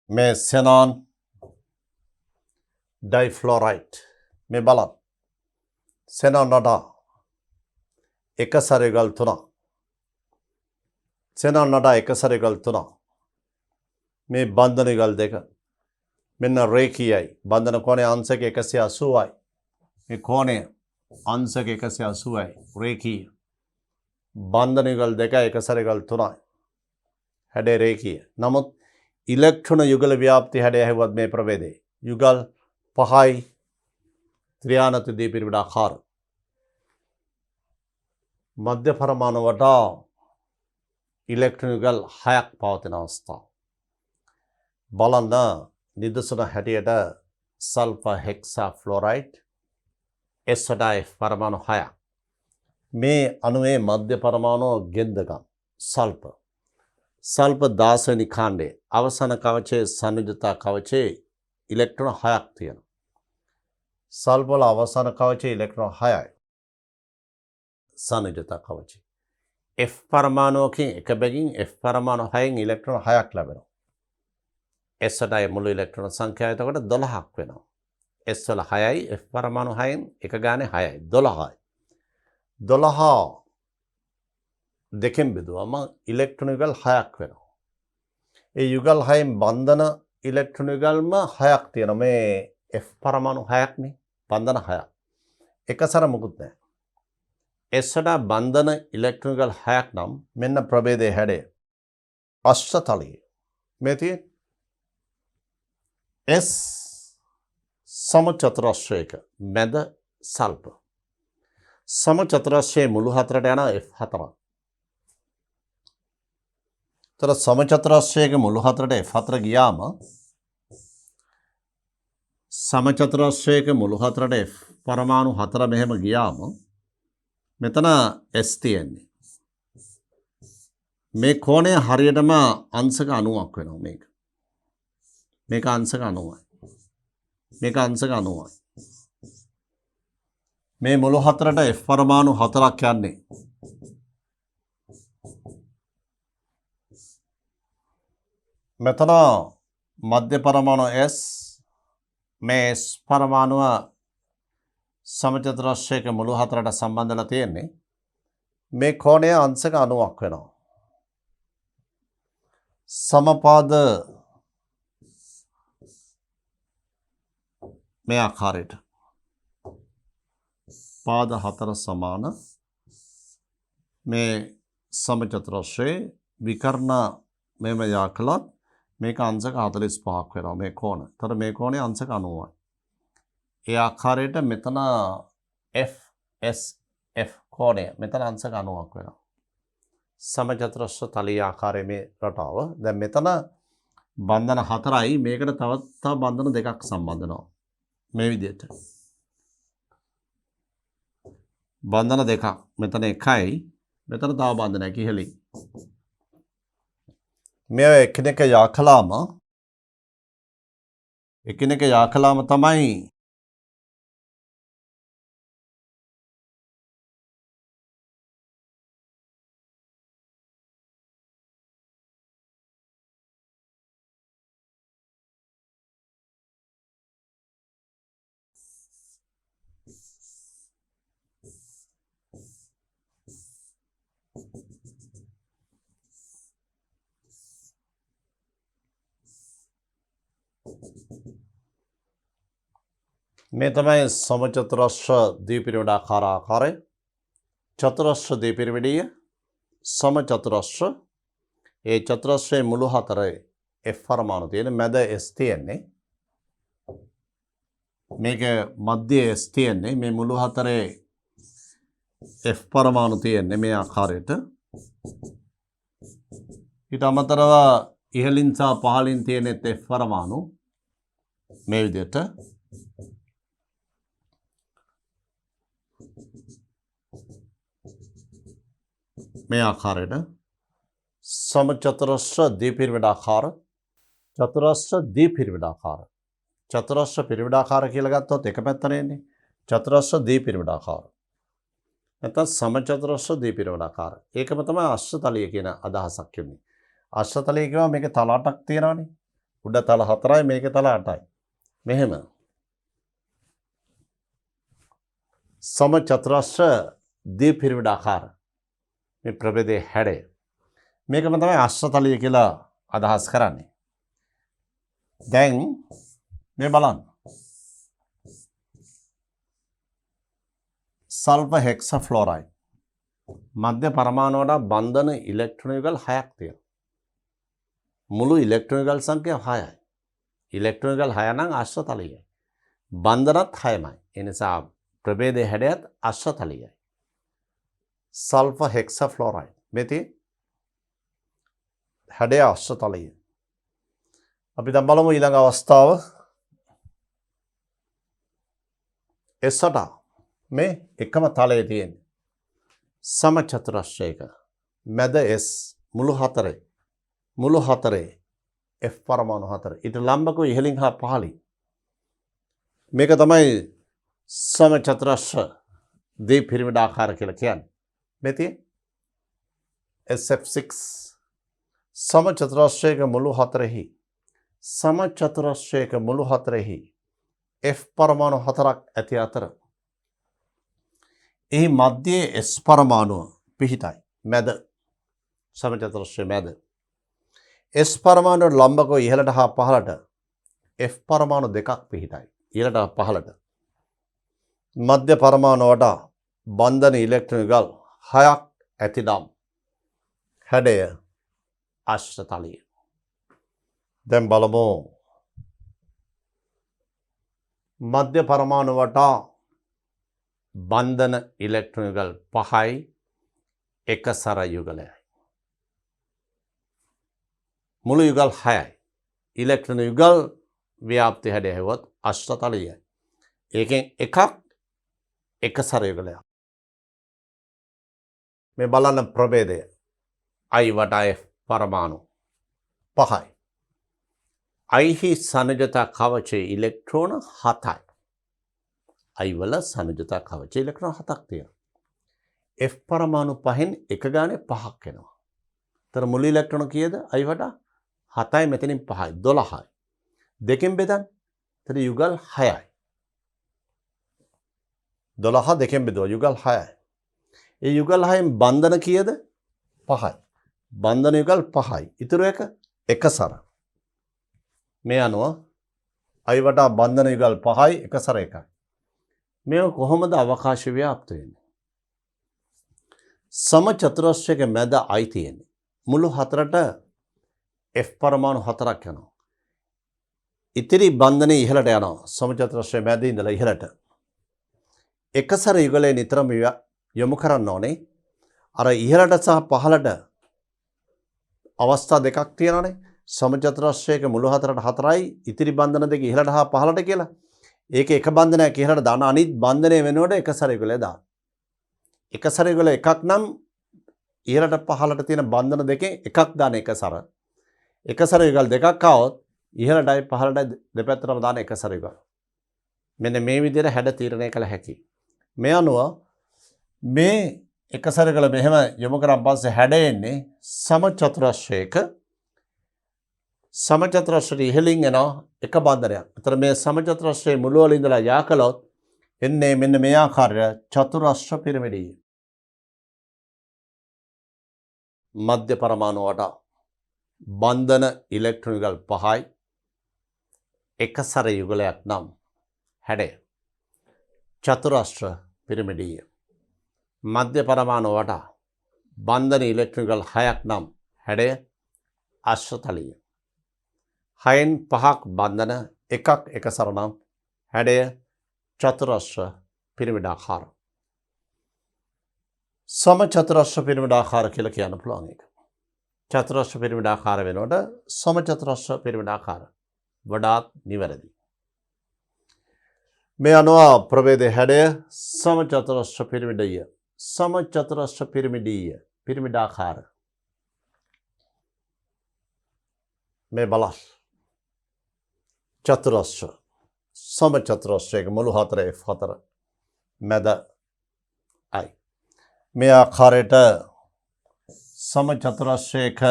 මේ xenon ඩයිෆ්ලෝරයිඩ් මේ බලන්න. xenon වටා එකසර යුගල් 3ක්. xenon වටා එකසර යුගල් 3ක්. මේ බන්ධන යුගල් 2 මෙන්න රේඛීයයි. බන්ධන කෝණය අංශක 180යි. මේ කෝණය අංශක 180යි. රේඛීය. බන්ධන යුගල් 2යි එකසර යුගල් 3යි. හැඩය රේඛීය. නමුත් ඉලෙක්ට්‍රෝන යුගල ව්‍යාප්ති හැඩය හැවුවත් මේ ප්‍රභේදයේ යුගල් 5යි ත්‍රියානති දීපිරුලාකාර. මධ්‍ය පරමාණු වටා ඉලෙක්ට්‍රෝන යුගල් 6ක් පවතින අවස්ථාව. බලන්න නිදසුන හැටියට සල්ෆර් හෙක්සා ෆ්ලෝරයිඩ් S වටා F පරමාණු 6ක්. මේ අණුවේ මධ්‍ය පරමාණු ගෙන්දගම් සල්ෆර්. සල්ෆර් 10 වෙනි කාණ්ඩයේ අවසාන කවචයේ සංයුජතා කවචයේ ඉලෙක්ට්‍රෝන 6ක් තියෙනවා. සල්ෆර් වල අවසාන කවචයේ ඉලෙක්ට්‍රෝන 6යි. සංයුජතා කවචය. F පරමාණුවකින් එක බැගින් F පරමාණු 6න් ඉලෙක්ට්‍රෝන 6ක් ලැබෙනවා. S වටා මුළු ඉලෙක්ට්‍රෝන සංඛ්‍යාව එතකොට 12ක් වෙනවා. S වල 6යි F පරමාණු 6න් එක ගානේ 6යි 12යි. 12 දෙකෙන් බෙදුවම ඉලෙක්ට්‍රෝන යුගල් 6ක් වෙනවා. ඒ යුගල් 6න් බන්ධන ඉලෙක්ට්‍රෝන යුගල්ම 6ක් තියෙනවා. මේ F පරමාණු 6ක් නේ බන්ධන 6ක්. එකසර මොකුත් නැහැ. S වටා බන්ධන ඉලෙක්ට්‍රෝන යුගල් 6ක් නම් මෙන්න ප්‍රභේදයේ හැඩය. අශ්වතලයේ මේ තියෙන්නේ S සමචතුරස්‍රයක මැද සල්ප. සමචතුරස්‍රයේ මුළු හතරට යන F4ක්. තර සමචතුරස්‍රයක මුළු හතරට F4 ගියාම සමචතුරස්‍රයක මුළු හතරට F පරමාණු 4 මෙහෙම ගියාම මෙතන S තියෙන්නේ. මේ කෝණය හරියටම අංශක 90ක් වෙනවා මේක. මේක අංශක 90යි. මේක අංශක 90යි. මේ මුළු හතරට F පරමාණු 4ක් යන්නේ. මෙතන මධ්‍ය පරමාණු S මේ S පරමාණුව සමචතුරස්‍රයක මුළු හතරට සම්බන්ධලා තියෙන්නේ. මේ කෝණය අංශක 90ක් වෙනවා. සමපාද මේ ආකාරයට පාද 4 සමාන මේ සමචතුරස්‍රයේ විකර්ණ මෙම යා කළොත් මේක අංශක 45ක් වෙනවා මේ කෝණ. එතකොට මේ කෝණේ අංශක 90යි. ඒ ආකාරයට මෙතන FSF කෝණය මෙතන අංශක 90ක් වෙනවා. සමචතුරස්‍ර තලීය ආකාරයේ මේ රටාව. දැන් මෙතන බන්ධන 4යි මේකට තව බන්ධන 2ක් සම්බන්ධ වෙනවා. මේ විදිහට. බන්ධන 2ක්. මෙතන 1යි මෙතන තව බන්ධනයක් ඉහළින්. මේ එකිනෙක යා කළාම තමයි මේ තමයි සමචතුරස්‍ර ද්විපිරිවෙඩාකාර ආකාරය. චතුරස්‍ර ද්විපිරිවෙඩීය සමචතුරස්‍ර ඒ චතුරස්‍රයේ මුළු හතරේ F පරමාණු තියෙන මැද S තියෙන්නේ. මේක මධ්‍යයේ S තියෙන්නේ මේ මුළු හතරේ F පරමාණු තියෙන්නේ මේ ආකාරයට. ඊට අමතරව ඉහළින් සහ පහළින් තියෙන F පරමාණු මේ විදිහට මේ ආකාරයට සමචතුරස්‍ර ද්විපිරිවෙඩාකාර චතුරස්‍ර ද්විපිරිවෙඩාකාර චතුරස්‍ර පිරිවෙඩාකාර කියලා ගත්තොත් එක පැත්තට එන්නේ චතුරස්‍ර ද්විපිරිවෙඩාකාර නැත්නම් සමචතුරස්‍ර ද්විපිරිවෙඩාකාර ඒකම තමයි අශ්‍රතලීය කියන අදහසක් යන්නේ අශ්‍රතලීය කියනවා මේකේ තල 8ක් තියෙනවානේ උඩ තල 4යි මේකේ තල 8යි මෙහෙම සමචතුරස්‍ර ද්විපිරිවෙඩාකාර මේ ප්‍රභේදයේ හැඩය මේකම තමයි අශ්‍රතලීය කියලා අදහස් කරන්නේ. දැන් මේ බලන්න. සල්ෆර් හෙක්සාෆ්ලෝරයිඩ් මධ්‍ය පරමාණුවට බන්ධන ඉලෙක්ට්‍රෝන යුගල් 6ක් තියෙනවා. මුළු ඉලෙක්ට්‍රෝන යුගල් සංඛ්‍යාව 6යි. ඉලෙක්ට්‍රෝන යුගල් 6 නම් අශ්‍රතලීයයි. බන්ධනත් 6යි. ඒ නිසා ප්‍රභේදයේ හැඩයත් අශ්‍රතලීයයි. සල්ෆර් හෙක්සාෆ්ලෝරයිඩ් මෙති හැඩය අශ්‍රතලීය. අපි දැන් බලමු ඊළඟ අවස්ථාව. S8 මේ එකම තලයේ තියෙන සමචතුරස්‍රයක මැද S මුළු හතරේ F පරමාණු 4 ඊට ලම්බකව ඉහළින් හා පහළින් මේක තමයි සමචතුරස්‍ර ද්විපිරිවෙඩාකාර කියලා කියන්නේ. මෙති SF6 සමචතුරස්‍රයක මුළු හතරෙහි F පරමාණු 4ක් ඇති අතර එහි මධ්‍යයේ S පරමාණුව පිහිටයි මැද සමචතුරස්‍රයේ මැද S පරමාණුවට ලම්බකව ඉහළට හා පහළට F පරමාණු දෙකක් පිහිටයි ඉහළට හා පහළට මධ්‍ය පරමාණුවට බන්ධන ඉලෙක්ට්‍රෝන යුගල් 6ක් ඇති නම් හැඩය අශ්‍රතලීය. දැන් බලමු මධ්‍ය පරමාණුවට බන්ධන ඉලෙක්ට්‍රෝන යුගල් 5යි එක සර යුගලයයි. මුළු යුගල් 6යි. ඉලෙක්ට්‍රෝන යුගල් ව්‍යාප්ති හැඩය හෙවොත් අශ්‍රතලීයයි. ඒකෙන් එකක් එක සර යුගලයක්. මේ බලන්න ප්‍රභේදය I වටා F පරමාණු 5යි. I හි සනජතා කවචයේ ඉලෙක්ට්‍රෝන 7යි. I වල සනජතා කවචයේ ඉලෙක්ට්‍රෝන 7ක් තියෙනවා. F පරමාණු 5න් එක ගානේ 5ක් එනවා. ତර මුළු ඉලෙක්ට්‍රෝන කීයද? I වටා 7යි මෙතනින් 5යි 12යි. දෙකෙන් බෙදන්න. තර යුගල් 6යි. 12 දෙකෙන් බෙදුවා යුගල් 6යි. ඒ යුගල් 6න් බන්ධන කීයද? 5යි. බන්ධන යුගල් 5යි. ඉතුරු එක සර. මේ අනුව I වටා බන්ධන යුගල් 5යි එක සර 1යි. මේක කොහොමද අවකාශ ව්‍යාප්ත වෙන්නේ? සමචතුරස්‍රයක මැද I තියෙන්නේ. මුළු හතරට F පරමාණු හතරක් යනවා. ඉතිරි බන්ධනේ ඉහළට යනවා. සමචතුරස්‍රයේ මැද ඉඳලා ඉහළට. එකසර යුගලේ නිතරම යොමු කරන්න ඕනේ. අර ඉහළට සහ පහළට අවස්ථා දෙකක් තියෙනවානේ. සමචතුරස්‍රයක මුළු හතරට 4යි ඉතිරි බන්ධන දෙක ඉහළට හා පහළට කියලා. ඒකේ එක බන්ධනයක් ඉහළට දාන අනිත් බන්ධනය වෙනකොට එකසර යුගලේ දාන. එකසර යුගල එකක් නම් ඉහළට පහළට තියෙන බන්ධන දෙකෙන් එකක් දාන එකසර. එකසර යුගල් දෙකක් ආවොත් ඉහළටයි පහළටයි දෙපැත්තටම දාන එකසර යුගල්. මෙන්න මේ විදිහට හැඩ තීරණය කළ හැකියි. මේ අනුව මේ එකසර යුගල මෙහෙම යොමු කරන් පස්සේ හැඩ එන්නේ සමචතුරස්‍රයක. සමචතුරස්‍රයේ ඉහළින් එන එක බන්ධනයක්. ඒතර මේ සමචතුරස්‍රයේ මුල වල ඉඳලා යා කළොත් එන්නේ මෙන්න මේ ආකාරයට චතුරස්‍ර පිරමිඩිය. මධ්‍ය පරමාණු වටා බන්ධන ඉලෙක්ට්‍රෝන යුගල් 5යි. එකසර යුගලයක් නම් හැඩය චතුරස්‍ර පිරමිඩිය. මධ්‍ය පරමාණු වටා බන්ධන ඉලෙක්ට්‍රෝන යුගල් 6ක් නම් හැඩය අශ්‍රතලීය. 6න් 5ක් බන්ධන එකක් එකසර නම් හැඩය චතුරස්‍ර පිරමිඩාකාර. සමචතුරස්‍ර පිරමිඩාකාර කියලා කියන්න පුළුවන් එක. චතුරස්‍ර පිරමිඩාකාර වෙනකොට සමචතුරස්‍ර පිරමිඩාකාර වඩාත් නිවැරදි. මේ අනුව ප්‍රභේදයේ හැඩය සමචතුරස්‍ර පිරමිඩීය. සමචතුරස්‍ර පිරමිඩීය පිරමිඩාකාර. මේ බලස් චතුරස්‍ර සමචතුරස්‍රයක මුළු හතර F4 මැද I. මේ ආකාරයට සමචතුරස්‍රයක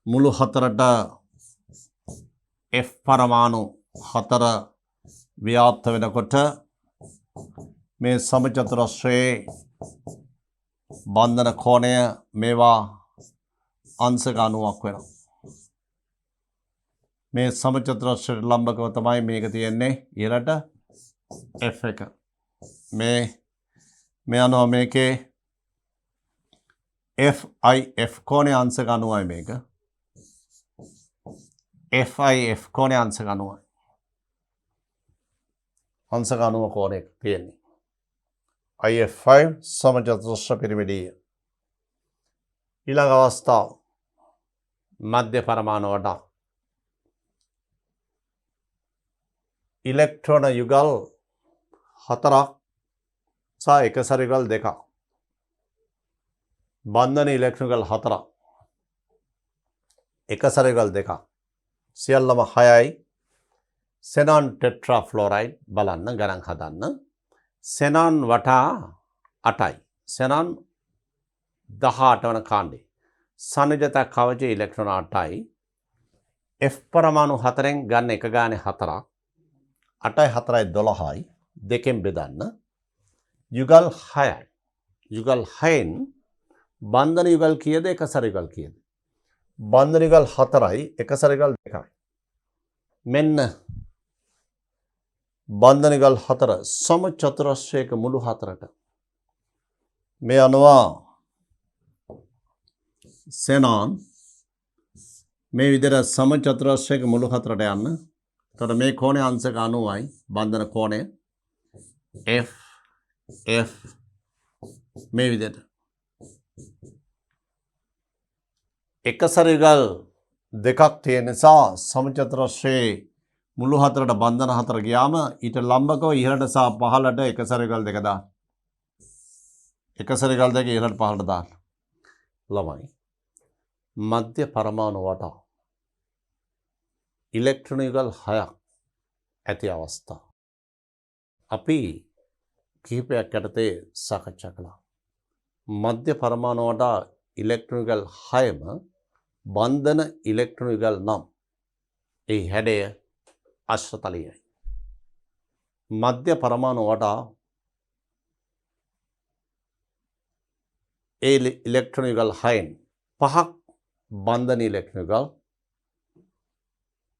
මුළු හතරට F පරමාණු 4 ව්‍යාප්ත වෙනකොට මේ සමචතුරස්‍රයේ බන්ධන කෝණය මේවා අංශක 90ක් වෙනවා. මේ සමචතුරස්‍රයට ලම්බකව තමයි මේක තියෙන්නේ ඉහළට F1. මේ අනුව මේකේ FIF කෝණය අංශක 90යි මේක. FIF කෝණය අංශක 90යි. අංශක 90 කෝණයක තියෙන්නේ. IF5 සමචතුරස්‍ර පිරමිඩීය. ඊළඟ අවස්ථාව මධ්‍ය පරමාණු වටා ඉලෙක්ට්‍රෝන යුගල් 4ක් සහ එකසර යුගල් 2ක්. බන්ධන ඉලෙක්ට්‍රෝන යුගල් 4ක්. එකසර යුගල් 2ක්. සියල්ලම 6යි. සෙනන් ටෙට්‍රාෆ්ලෝරයිඩ් බලන්න ගණන් හදන්න. සෙනන් වටා 8යි. සෙනන් 18 වන කාණ්ඩේ. සනිජත කවච ඉලෙක්ට්‍රෝන 8යි. F පරමාණු 4න් ගන්න එක ගානේ 4ක්. 8යි 4යි 12යි. දෙකෙන් බෙදන්න. යුගල් 6යි. යුගල් 6න් බන්ධන යුගල් කීයද එකසර යුගල් කීයද? බන්ධන යුගල් 4යි එකසර යුගල් 2යි. මෙන්න බන්ධන යුගල් 4 සමචතුරස්‍රයක මුළු හතරට. මේ අනුව සෙනන් මේ විදිහට සමචතුරස්‍රයක මුළු හතරට යන්න. එතකොට මේ කෝණය අංශක 90යි බන්ධන කෝණය F මේ විදිහට. එකසර යුගල් දෙකක් තියෙන නිසා සමචතුරස්‍රයේ මුළු හතරට බන්ධන 4 ගියාම ඊට ලම්බකව ඉහළට සහ පහළට එකසර යුගල් දෙක දාන්න. එකසර යුගල් දෙක ඉහළට පහළට දාන්න. ළමයි මධ්‍ය පරමාණු වටා ඉලෙක්ට්‍රෝන යුගල් 6ක් ඇති අවස්ථා. අපි කිහිපයක් යටතේ සාකච්ඡා කළා. මධ්‍ය පරමාණු වටා ඉලෙක්ට්‍රෝන යුගල් 6ම බන්ධන ඉලෙක්ට්‍රෝන යුගල් නම් ඒ හැඩය අශ්‍රතලීයයි. මධ්‍ය පරමාණු වටා ඒ ඉලෙක්ට්‍රෝන යුගල් 6න් 5ක් බන්ධන ඉලෙක්ට්‍රෝන යුගල්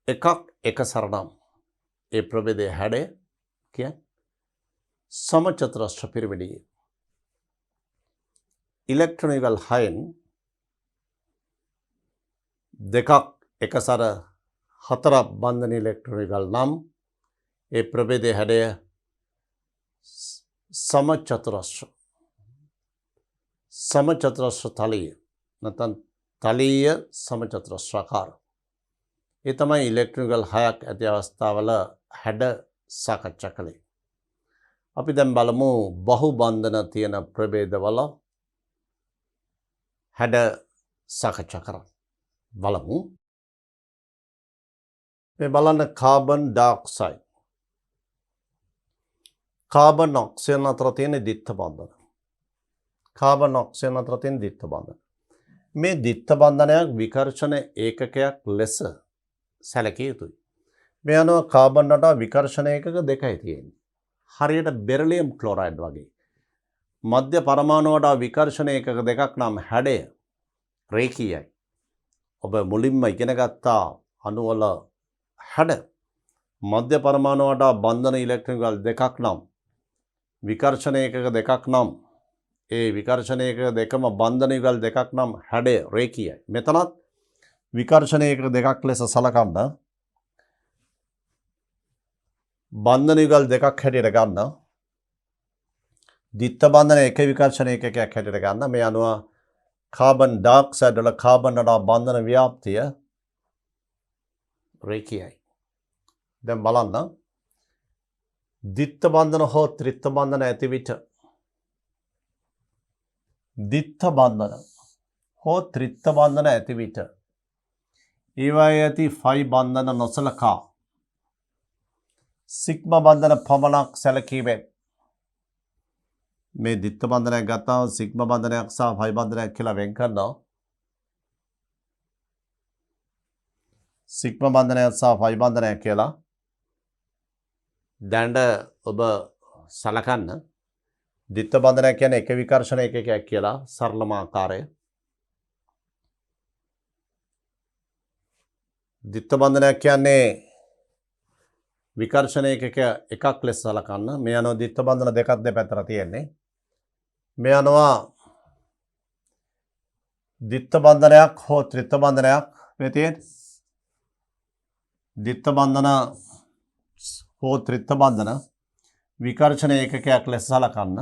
එකක් එකසර නම් ඒ ප්‍රභේදයේ හැඩය කියන්නේ සමචතුරස්‍ර පිරමිඩීය. ඉලෙක්ට්‍රෝන යුගල් 6න් දෙකක් එකසර 4ක් බන්ධන ඉලෙක්ට්‍රෝන යුගල් නම් ඒ ප්‍රභේදයේ හැඩය समचतुरस्र तलीय නැත්නම් තලීය समचतुरस्राकार ඒ තමයි ඉලෙක්ට්‍රෝන යුගල් 6ක් ඇති අවස්ථාවල හැඩ සාකච්ඡා කළේ. අපි දැන් බලමු බහු බන්ධන තියෙන ප්‍රභේදවල හැඩ සාකච්ඡා කරමු. බලමු. මේ බලන්න කාබන් ඩයොක්සයිඩ් කාබන් ඔක්සිජන් අතර තියෙන ද්විත්ව බන්ධන. කාබන් ඔක්සිජන් අතර තියෙන ද්විත්ව බන්ධන. මේ ද්විත්ව බන්ධනයක් විකර්ෂණ ඒකකයක් ලෙස සැලකිය යුතුයි. මේ අනුව කාබන් වලට විකර්ෂණ ඒකක දෙකයි තියෙන්නේ. හරියට බෙරිලියම් ක්ලෝරයිඩ් වගේ. මධ්‍ය පරමාණු වලට විකර්ෂණ ඒකක දෙකක් නම් හැඩය රේඛීයයි. ඔබ මුලින්ම ඉගෙන ගත්තා අණු වල හැඩ මධ්‍ය පරමාණු වලට බන්ධන ඉලෙක්ට්‍රෝන යුගල් දෙකක් නම් විකර්ෂණ ඒකක දෙකක් නම් ඒ විකර්ෂණ ඒකක දෙකම බන්ධන යුගල් දෙකක් නම් හැඩය රේඛීයයි. මෙතනත් විකර්ෂණ ඒකක දෙකක් ලෙස සලකන්න බන්ධන යුගල් දෙකක් හැටියට ගන්න ද්විත්ව බන්ධන එක විකර්ෂණ ඒකකයක් හැටියට ගන්න. මේ අනුව කාබන් ඩයොක්සයිඩ් වල කාබන් වල බන්ධන ව්‍යාප්තිය රේඛීයයි. දැන් බලන්න ද්විත්ව බන්ධන හෝ ත්‍රිත්ව බන්ධන ඇති විට ද්විත්ව බන්ධන හෝ ත්‍රිත්ව බන්ධන ඇති විට ඒවායේ ඇති ෆයි බන්ධන නොසලකා සිග්මා බන්ධන පමණක් සැලකීමෙන් මේ ද්විත්ව බන්ධනයක් ගත්තාම සිග්මා බන්ධනයක් සහ ෆයි බන්ධනයක් කියලා වෙන් කරනවා. සිග්මා බන්ධනයක් සහ ෆයි බන්ධනයක් කියලා දැනට ඔබ සලකන්න. ද්විත්ව බන්ධනයක් කියන්නේ එක විකර්ෂණ ඒකකයක් කියලා සරලම ආකාරය. ද්විත්ව බන්ධනයක් කියන්නේ විකර්ෂණ ඒකක එකක් ලෙස සලකන්න. මේ අනුව ද්විත්ව බන්ධන දෙකක් දෙපැත්තට තියෙන්නේ. මේ අනුව ද්විත්ව බන්ධනයක් හෝ ත්‍රිත්ව බන්ධනයක් මේ තියෙන්නේ. ද්විත්ව බන්ධන හෝ ත්‍රිත්ව බන්ධන විකර්ෂණ ඒකකයක් ලෙස සලකන්න.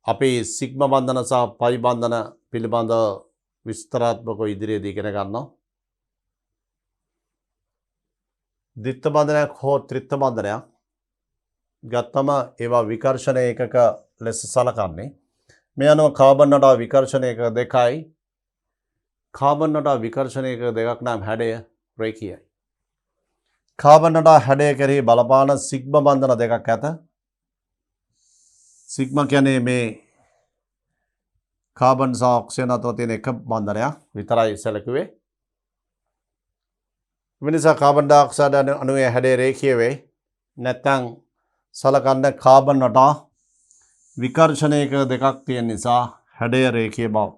අපි සිග්මා බන්ධන සහ පයි බන්ධන පිළිබඳ විස්තරාත්මකව ඉදිරියේදී ඉගෙන ගන්නවා. ද්විත්ව බන්ධනයක් හෝ ත්‍රිත්ව බන්ධනයක් ගත්තම ඒවා විකර්ෂණ ඒකක ලෙස සලකන්නේ. මේ අනුව කාබන් වල විකර්ෂණ ඒකක දෙකයි. කාබන් වල විකර්ෂණ ඒකක දෙකක් නම් හැඩය රේඛීයයි. කාබන් වල හැඩය කෙරෙහි බලපාන සිග්මා බන්ධන දෙකක් ඇත. සිග්මා කියන්නේ මේ කාබන් සහ ඔක්සිජන් අතර තියෙන එක බන්ධනයක් විතරයි සැලකුවේ. වෙනසා කාබන් ඩයොක්සයිඩ් අණුවේ හැඩය රේඛීය වේ. නැත්නම් සලකන්න කාබන් වලට විකර්ෂණ ඒකක දෙකක් තියෙන නිසා හැඩය රේඛීය බව.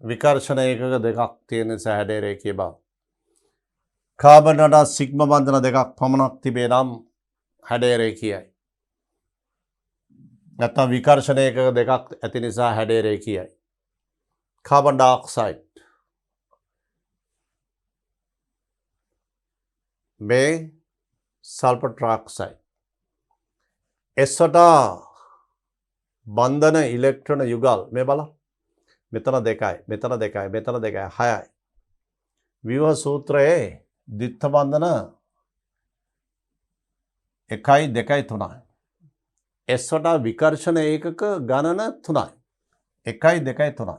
විකර්ෂණ ඒකක දෙකක් තියෙන නිසා හැඩය රේඛීය බව. කාබන් වල සිග්මා බන්ධන දෙකක් පමණක් තිබේ නම් හැඩය රේඛීයයි. නැත්නම් විකර්ෂණ ඒකක දෙකක් ඇති නිසා හැඩය රේඛීයයි. කාබන් ඩයොක්සයිඩ් මේ සල්ෆර් ට්‍රොක්සයිඩ් එසට බන්ධන ඉලෙක්ට්‍රෝන යුගල් මේ බලන්න. මෙතන දෙකයි මෙතන දෙකයි මෙතන දෙකයි 6යි. ව්‍යුහ සූත්‍රයේ ද්විත්ව බන්ධන 1 2 3යි. S වටා විකර්ෂණ ඒකක ගණන 3යි. 1 2 3යි.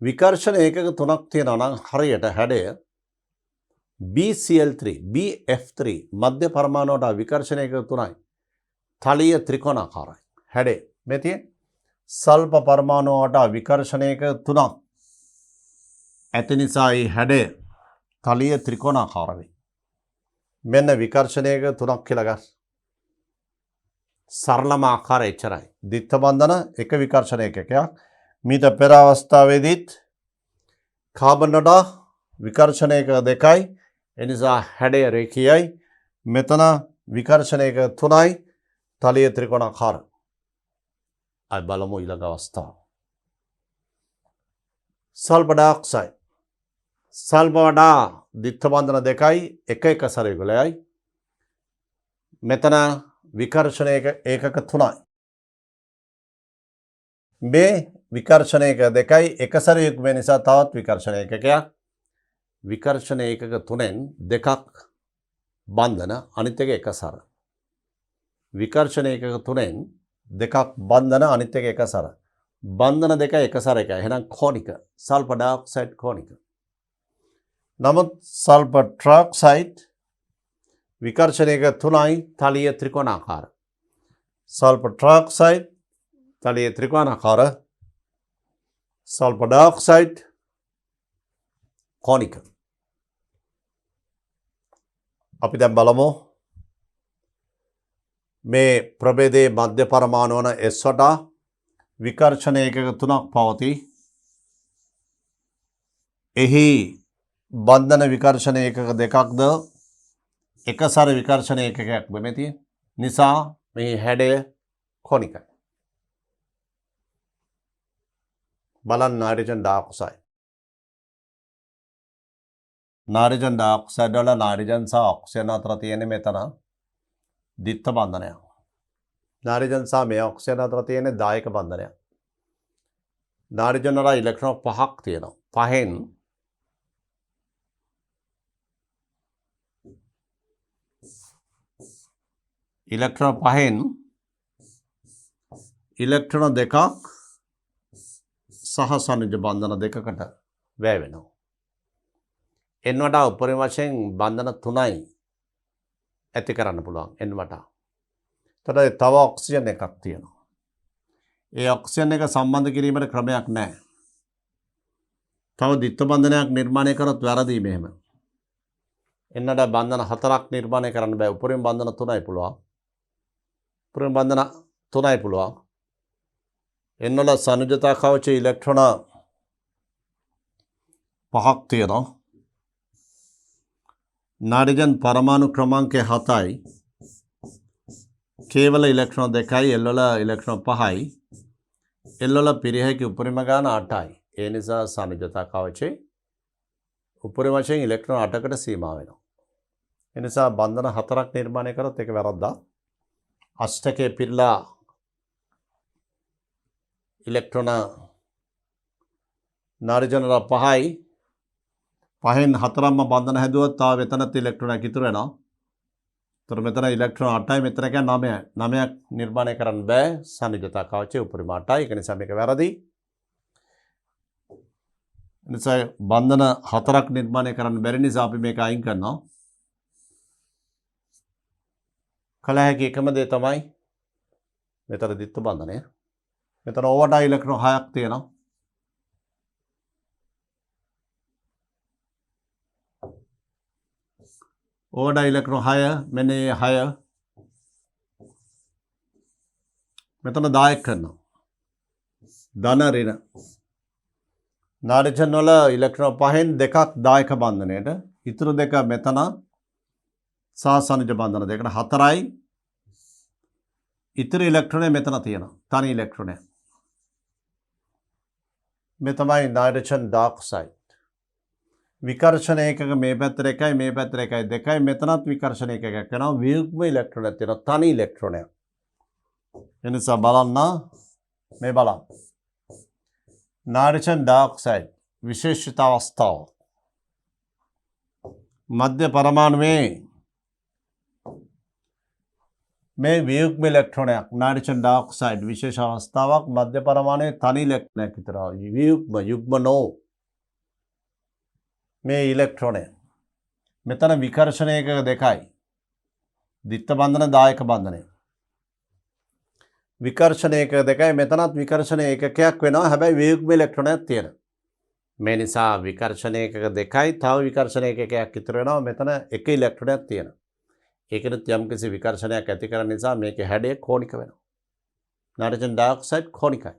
විකර්ෂණ ඒකක 3ක් තියෙනවා නම් හරියට හැඩය BCl3 BF3 මධ්‍ය පරමාණු වලට විකර්ෂණ ඒකක 3යි. තලීය ත්‍රිකෝණාකාරයි. හැඩය මේ තියෙන සල්ප පරමාණු වලට විකර්ෂණ ඒකක 3ක් ඇති නිසා ඒ හැඩය තලීය ත්‍රිකෝණාකාර වේ. මෙන්න විකර්ෂණ ඒකක 3ක් කියලා ගන්න. සරලම ආකාරය එච්චරයි. ද්විත්ව බන්ධන එක විකර්ෂණ ඒකකයක්. මීට පෙර අවස්ථාවේදීත් කාබන් වල විකර්ෂණ ඒකක දෙකයි. එනිසා හැඩය රේඛීයයි. මෙතන විකර්ෂණ ඒකක 3යි. තලීය ත්‍රිකෝණාකාර. අය බලමු ඊළඟ අවස්ථාව. Sulphur dioxide. සල්ෆර් වඩා දිත්ත බන්ධන දෙකයි එක සැර යුගලයයි. මෙතන විකර්ෂණ ඒකක 3යි. මේ විකර්ෂණ ඒකක දෙකයි එක සැර යුග්ම නිසා තවත් විකර්ෂණ ඒකකයක්. විකර්ෂණ ඒකක 3න් දෙකක් බන්ධන අනිත් එක එක සැර. විකර්ෂණ ඒකක 3න් දෙකක් බන්ධන අනිත් එක එක සැර. බන්ධන දෙක එක සැර එකයි. එහෙනම් කෝනික. සල්ෆර් ඩයොක්සයිඩ් කෝනික. නමුත් සල්ෆර් ට්‍රොක්සයිඩ් විකර්ෂණ ඒකක 3යි තලීය ත්‍රිකෝණාකාර. සල්ෆර් ට්‍රොක්සයිඩ් තලීය ත්‍රිකෝණාකාර. සල්ෆර් ඩයොක්සයිඩ් කෝනික. අපි දැන් බලමු මේ ප්‍රභේදයේ මධ්‍ය පරමාණු වන S වටා විකර්ෂණ ඒකක 3ක් පවතී. එහි බන්ධන විකර්ෂණ ඒකක දෙකක්ද එකසර විකර්ෂණ ඒකකයක් වෙමෙති. නිසා මේ හැඩය කොනිකයි. බලන්න නයිට්‍රජන් ඩයොක්සයිඩ්. නයිට්‍රජන් ඩයොක්සයිඩ් වල නයිට්‍රජන් සහ ඔක්සිජන් අතර තියෙන මෙතන දිත්ත බන්ධනයක්. නයිට්‍රජන් සහ මේ ඔක්සිජන් අතර තියෙන දායක බන්ධනයක්. නයිට්‍රජන් වල ඉලෙක්ට්‍රෝන 5ක් තියෙනවා. 5න් ඉලෙක්ට්‍රෝන 5න් ඉලෙක්ට්‍රෝන දෙකක් සහ සනිජ බන්ධන දෙකකට වැය වෙනවා. n වටා උපරිම වශයෙන් බන්ධන 3යි ඇති කරන්න පුළුවන් n වටා. එතකොට තව ඔක්සිජන් එකක් තියෙනවා. ඒ ඔක්සිජන් එක සම්බන්ධ කිරීමට ක්‍රමයක් නැහැ. තව දිත්ත බන්ධනයක් නිර්මාණය කරොත් වැරදි මෙහෙම. n වටා බන්ධන 4ක් නිර්මාණය කරන්න බෑ. උපරිම බන්ධන 3යි පුළුවන්. උපරිම බන්ධන 3යි පුළුවන්. n වල සනුජතා කවචයේ ඉලෙක්ට්‍රෝන 5ක් තියෙනවා. නයිට්‍රජන් පරමාණු ක්‍රමාංකය 7යි. K වල ඉලෙක්ට්‍රෝන 2යි, L වල ඉලෙක්ට්‍රෝන 5යි. L වල පිරිහැකි උපරිම ගාන 8යි. ඒ නිසා සනුජතා කවචයේ උපරිම වශයෙන් ඉලෙක්ට්‍රෝන 8කට සීමා වෙනවා. ඒ නිසා බන්ධන 4ක් නිර්මාණය කරොත් ඒක වැරද්දා. අෂ්ටකයේ පිරලා ඉලෙක්ට්‍රෝන නයිට්‍රජන් වල 5යි. 5න් 4ක්ම බන්ධන හැදුවොත් තාම මෙතනත් ඉලෙක්ට්‍රෝනයක් ඉතුරු වෙනවා. ඒතර මෙතන ඉලෙක්ට්‍රෝන 8යි මෙතන කියන්නේ 9යි. 9ක් නිර්මාණය කරන්න බෑ සනිජතා කවචයේ උපරිම 8යි. ඒක නිසා මේක වැරදි. නිසා බන්ධන 4ක් නිර්මාණය කරන්න බැරි නිසා අපි මේක අයින් කරනවා. කල හැකි එකම දේ තමයි මෙතන දිත්ත බන්ධනය. මෙතන ඕවට ඉලෙක්ට්‍රෝන 6ක් තියෙනවා. ඕවට ඉලෙක්ට්‍රෝන 6 මෙන්න මේ 6 මෙතන දායක කරනවා. ධන ඍණ. නයිට්‍රජන් වල ඉලෙක්ට්‍රෝන 5න් දෙකක් දායක බන්ධනයට. ඉතුරු දෙක මෙතන සාසනිජ බන්ධන දෙකට 4යි. ඉතුරු ඉලෙක්ට්‍රෝනය මෙතන තියෙනවා. තනි ඉලෙක්ට්‍රෝනය. මේ තමයි නයිට්‍රජන් ඩයොක්සයිඩ්. විකර්ෂණ ඒකක මේ පැත්තට එකයි මේ පැත්තට එකයි දෙකයි මෙතනත් විකර්ෂණ ඒකකයක් වෙනවා. වියුග්ම ඉලෙක්ට්‍රෝනයක් තියෙනවා. තනි ඉලෙක්ට්‍රෝනයක්. එනිසා බලන්න මේ බලන්න. නයිට්‍රජන් ඩයොක්සයිඩ් විශේෂිත අවස්ථාව. මධ්‍ය පරමාණුවේ මේ වියුග්ම ඉලෙක්ට්‍රෝනයක් නයිට්‍රජන් ඩයොක්සයිඩ් විශේෂ අවස්ථාවක්. මධ්‍ය පරමාණුවේ තනි ඉලෙක්ට්‍රෝනයක් විතරයි. වියුග්ම යුග්ම නෝ මේ ඉලෙක්ට්‍රෝනය. මෙතන විකර්ෂණ ඒකක දෙකයි. දිත්ත බන්ධන දායක බන්ධනය. විකර්ෂණ ඒකක දෙකයි මෙතනත් විකර්ෂණ ඒකකයක් වෙනවා. හැබැයි වියුග්ම ඉලෙක්ට්‍රෝනයක් තියෙනවා. මේ නිසා විකර්ෂණ ඒකක දෙකයි තව විකර්ෂණ ඒකකයක් ඉතුරු වෙනවා. මෙතන එක ඉලෙක්ට්‍රෝනයක් තියෙනවා. ඒකෙත් යම්කිසි විකර්ෂණයක් ඇති කරන නිසා මේකේ හැඩය කෝණික වෙනවා. නයිට්‍රජන් ඩයොක්සයිඩ් කෝණිකයි.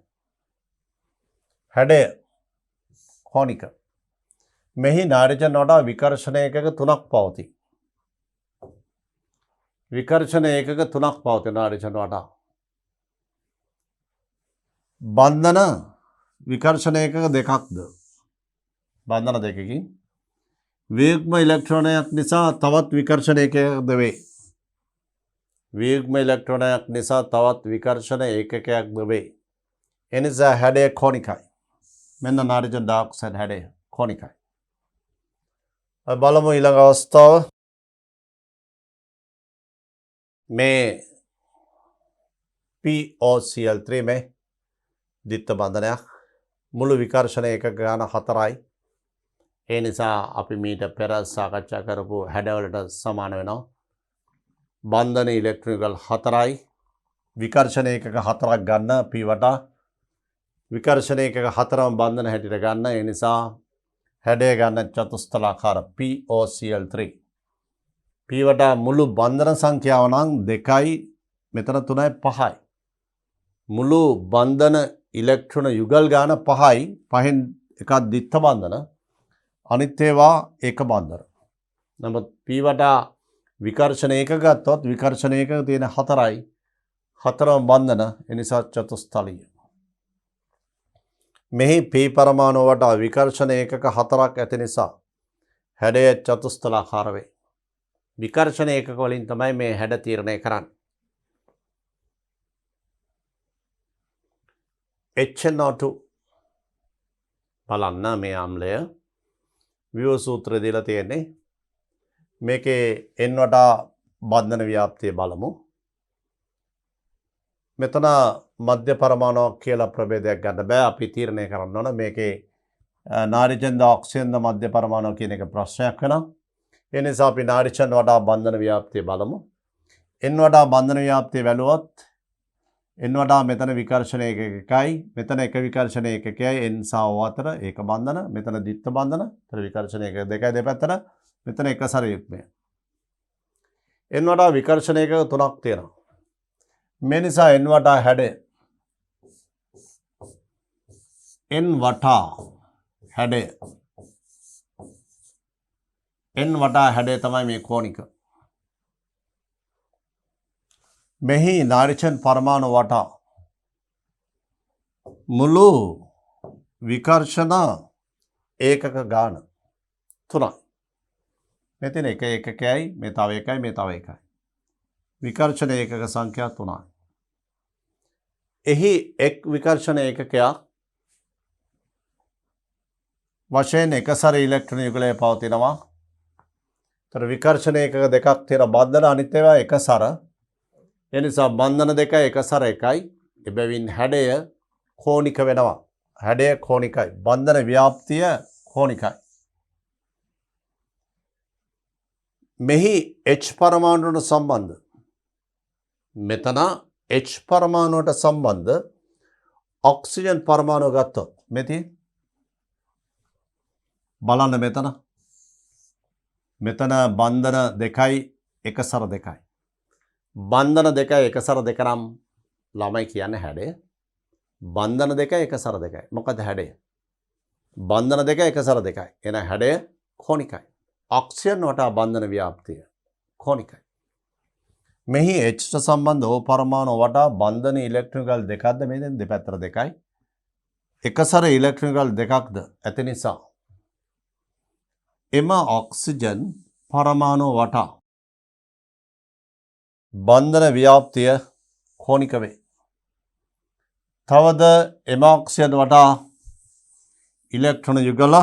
හැඩය කෝණික. මෙහි නයිට්‍රජන් වඩා විකර්ෂණ ඒකක 3ක් පවතී. විකර්ෂණ ඒකක 3ක් පවතින නාඩිචන් වටා. බන්ධන විකර්ෂණ ඒකක 2ක්ද? බන්ධන දෙකකින් වේග්ම ඉලෙක්ට්‍රෝනයක් නිසා තවත් විකර්ෂණ ඒකකයක්ද වේ. වේග්ම ඉලෙක්ට්‍රෝනයක් නිසා තවත් විකර්ෂණ ඒකකයක්ද වේ. එනිසා හැඩය කෝනිකයි. මෙන්න නාඩිචන් ඩයොක්සයිඩ් හැඩය කෝනිකයි. अब බලමු ඊළඟ අවස්ථාව. में POCl3 में द्वित्व बंधनයක් මුළු විකර්ෂණ ඒකක ගාන 4යි. ඒ නිසා අපි මීට පෙර සාකච්ඡා කරපු හැඩවලට සමාන වෙනවා. බන්ධන ඉලෙක්ට්‍රෝනිකල් 4යි. විකර්ෂණ ඒකක 4ක් ගන්න P වටා. විකර්ෂණ ඒකක 4ම බන්ධන හැටියට ගන්න. ඒ නිසා හැඩය ගන්න චතුස්තලාකාර POCl3. P වටා මුළු බන්ධන සංඛ්‍යාව නම් 2යි, මෙතන 3යි 5යි. මුළු බන්ධන ඉලෙක්ට්‍රෝන යුගල් ගාන 5යි. පහෙන් එකක් ද්විත්ව බන්ධන, අනිත් ඒවා ඒක බන්ධන. නමුත් P වටා විකර්ෂණ ඒකක ගත්තොත් විකර්ෂණ ඒකක තියෙන 4යි. 4ම බන්ධන, ඒ නිසා චතුස්තලීය. මෙහි P පරමාණු වටා විකර්ෂණ ඒකක 4ක් ඇති නිසා හැඩය චතුස්තලාකාර වේ. විකර්ෂණ ඒකක වලින් තමයි මේ හැඩ තීරණය කරන්නේ. HNO2 බලන්න මේ අම්ලය වියෝ සූත්‍රය දීලා තියෙන්නේ. මේකේ N වටා බන්ධන ව්‍යාප්තිය බලමු. මෙතන මධ්‍ය පරමාණුවක් කියලා ප්‍රභේදයක් ගන්න බෑ. අපි තීරණය කරන්න ඕන මේකේ නාඩිචන් ඔක්සිජන් මධ්‍ය පරමාණු කියන එක ප්‍රශ්නයක් වෙනවා. ඒ නිසා අපි නාඩිචන් වටා බන්ධන ව්‍යාප්තිය බලමු. N වටා බන්ධන ව්‍යාප්තිය බැලුවොත් N වටා මෙතන විකර්ෂණ ඒකකයි, මෙතන එක විකර්ෂණ ඒකකයයි N සහ O අතර ඒක බන්ධන, මෙතන ද්විත්ව බන්ධන, මෙතන විකර්ෂණ ඒකක දෙකයි දෙපැත්තට, මෙතන එක සර යුග්මය. N වටා විකර්ෂණ ඒකක 3ක් තියෙනවා. මේ නිසා N වටා හැඩය N වටා හැඩය තමයි මේ කෝණික. මෙහි නාඩිචන් පරමාණු වටා මුළු විකර්ෂණ ඒකක ගාන 3යි. මෙතන එක ඒකකයයි, මේ තව එකයි, මේ තව එකයි. විකර්ෂණ ඒකක සංඛ්‍යා 3යි. එහි එක් විකර්ෂණ ඒකකයක් වශයෙන් එකසර ඉලෙක්ට්‍රෝන යුගලය පවතිනවා. තර විකර්ෂණ ඒකක දෙකක් තියෙන බන්ධන, අනිත් ඒවා එකසර. ඒ නිසා බන්ධන දෙක එකසර එකයි. එබැවින් හැඩය කෝණික වෙනවා. හැඩය කෝණිකයි. බන්ධන ව්‍යාප්තිය කෝණිකයි. මෙහි H පරමාණුවට සම්බන්ධ, මෙතන H පරමාණුවට සම්බන්ධ ඔක්සිජන් පරමාණු ගත්තොත් මෙති බලන්න මෙතන බන්ධන දෙකයි එකසර දෙකයි. බන්ධන දෙකයි එකසර දෙක නම් ළමයි කියන්නේ හැඩය. බන්ධන දෙකයි එකසර දෙකයි. මොකද හැඩය? බන්ධන දෙක එකසර දෙකයි. එන හැඩය කෝණිකයි. ඔක්සිජන් වටා බන්ධන ව්‍යාප්තිය කෝණිකයි. මෙහි H සම්බන්ධ O පරමාණු වටා බන්ධන ඉලෙක්ට්‍රෝනිකල් දෙකක්ද මේ දෙපැත්තට දෙකයි. එකසර ඉලෙක්ට්‍රෝනිකල් දෙකක්ද ඇති නිසා එම ඔක්සිජන් පරමාණු වටා බන්ධන ව්‍යාප්තිය කෝණික වේ. තවද එම ඔක්සිජන් වටා ඉලෙක්ට්‍රෝන යුගල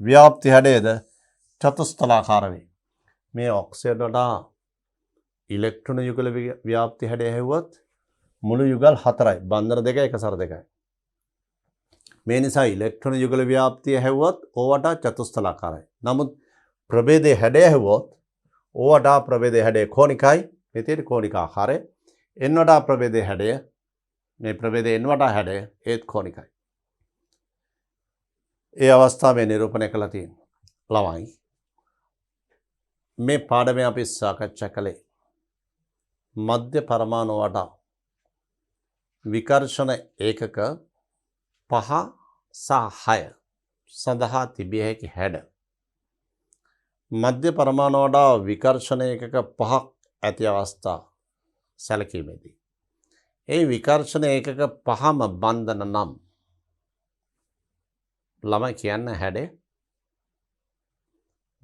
ව්‍යාප්ති හැඩයද චතුස්තලාකාර වේ. මේ ඔක්සිජන් වටා ඉලෙක්ට්‍රෝන යුගල ව්‍යාප්ති හැඩය හැවුවොත් මුළු යුගල් 4යි. බන්ධන දෙක එකසර දෙකයි. මේ නිසා ඉලෙක්ට්‍රෝන යුගල ව්‍යාප්තිය හැවුවොත් O වටා චතුස්තලාකාරයි. නමුත් ප්‍රභේදයේ හැඩය හැවුවොත් O වටා ප්‍රභේදයේ හැඩය කෝණිකයි. මෙතන කෝණික ආකාරය. N වටා ප්‍රභේදයේ හැඩය, මේ ප්‍රභේදයේ N වටා හැඩය ඒත් කෝණිකයි. ඒ අවස්ථාවේ නිරූපණය කළා තියෙනවා. ළමයි මේ පාඩමේ අපි සාකච්ඡා කළේ මධ්‍ය පරමාණු වටා විකර්ෂණ ඒකක 5 සහ 6 සඳහා තිබිය හැකි හැඩ. මධ්‍ය පරමාණු වටා විකර්ෂණ ඒකක 5ක් ඇති අවස්ථා සැලකීමේදී ඒ විකර්ෂණ ඒකක පහම බන්ධන නම් ළමයි කියන්න හැඩේ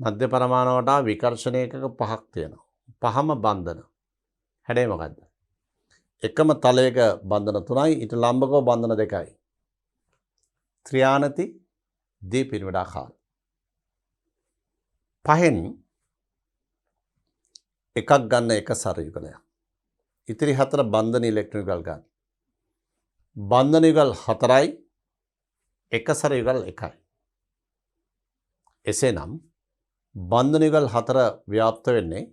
මධ්‍ය පරමාණු වටා විකර්ෂණ ඒකක පහක් තියෙනවා. පහම බන්ධන. හැඩේ මොකද්ද? එකම තලයක බන්ධන 3යි ඊට ලම්බකව බන්ධන 2යි. ත්‍රියානති දීපිරිමිඩාකාර. පහෙන් එකක් ගන්න එක සර යුගලයක්. ඉතිරි 4 බන්ධන ඉලෙක්ට්‍රෝන යුගල් ගන්න. බන්ධන යුගල් 4යි එක සර යුගල් 1යි. එසේනම් බන්ධන යුගල් 4 ව්‍යාප්ත වෙන්නේ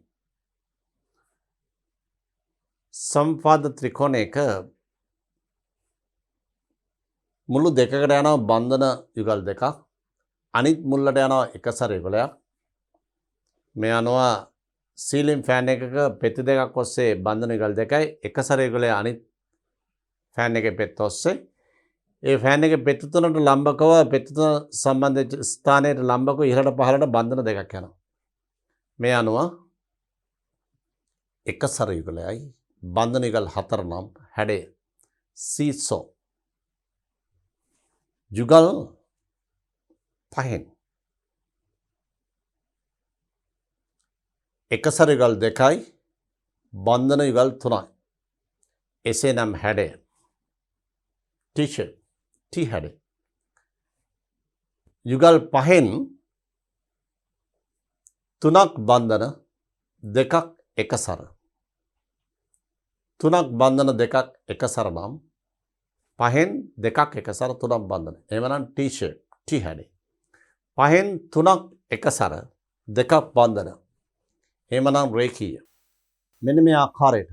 සම්පාද ත්‍රිකෝණයක මුළු දෙකකට යනවා බන්ධන යුගල් දෙකක්. අනිත් මුල්ලට යනවා එක සර යුගලයක්. මේ අනුව සීලින් ෆෑන් එකක පෙති දෙකක් ඔස්සේ බන්ධන යුගල් දෙකයි එක සර යුගලයේ අනිත් ෆෑන් එකේ පෙත්ත ඔස්සේ ඒ ෆෑන් එකේ පෙත්ත තුනට ලම්බකව පෙත්ත තුන සම්බන්ධ ස්ථානයට ලම්බකව ඉහළට පහළට බන්ධන දෙකක් යනවා. මේ අනුව එක සර යුගලයයි බන්ධන යුගල් 4 නම් හැඩය සීසෝ යුගල් පහෙන් එක සර යුගල් 2යි බන්ධන යුගල් 3යි. එසේනම් හැඩය ටීෂර්ට් ටී හැඩය යුගල් පහෙන් 3ක් බන්ධන 2ක් එක සර. 3ක් බන්ධන 2ක් එක සර නම් පහෙන් 2ක් එක සර 3ක් බන්ධන. එහෙමනම් ටීෂර්ට් ටී හැඩය. පහෙන් 3ක් එක සර 2ක් බන්ධන. එහෙමනම් රේඛීය. මෙන්න මේ ආකාරයට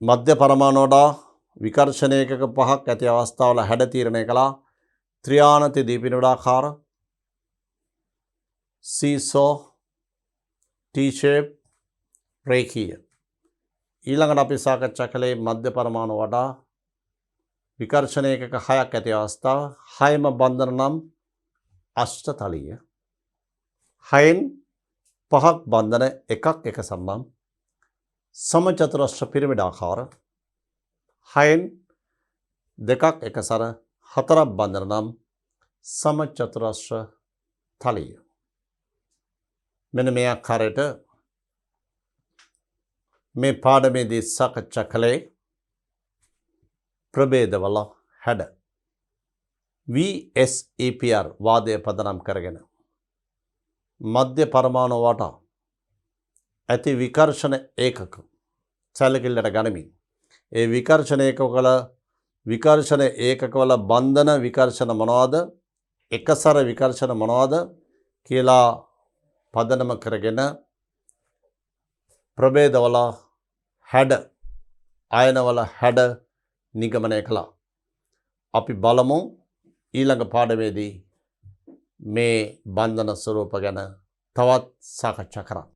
මධ්‍ය පරමාණු වඩා විකර්ෂණ ඒකක පහක් ඇති අවස්ථාවල හැඩ තීරණය කළා. ත්‍රියානති දීපිරිමිඩාකාර සීසෝ ටී ෂේප් රේඛීය. ඊළඟට අපි සාකච්ඡා කළේ මධ්‍ය පරමාණු වඩා විකර්ෂණ ඒකක 6ක් ඇති අවස්ථාව. 6ම බන්ධන නම් අෂ්ටතලීය. 6න් 5ක් බන්ධන එකක් එක සම්නම් සමචතුරස්‍ර පිරමිඩාකාර. 6න් 2ක් එක සර 4ක් බන්ධන නම් සමචතුරස්‍ර තලීය. මෙන්න මේ ආකාරයට මේ පාඩමේදී සාකච්ඡා කළේ ප්‍රභේදවල හැඩ VSEPR වාදය පදනම් කරගෙන මධ්‍ය පරමාණු වටා ඇති විකර්ෂණ ඒකක සැලකිල්ලට ගනිමින් ඒ විකර්ෂණ ඒකකවල විකර්ෂණ ඒකකවල බන්ධන විකර්ෂණ මොනවාද එකසර විකර්ෂණ මොනවාද කියලා පදනම කරගෙන ප්‍රභේදවල හැඩ අයනවල හැඩ නිගමනය කළා. අපි බලමු ඊළඟ පාඩමේදී මේ බන්ධන ස්වරූප ගැන තවත් සාකච්ඡා කරා.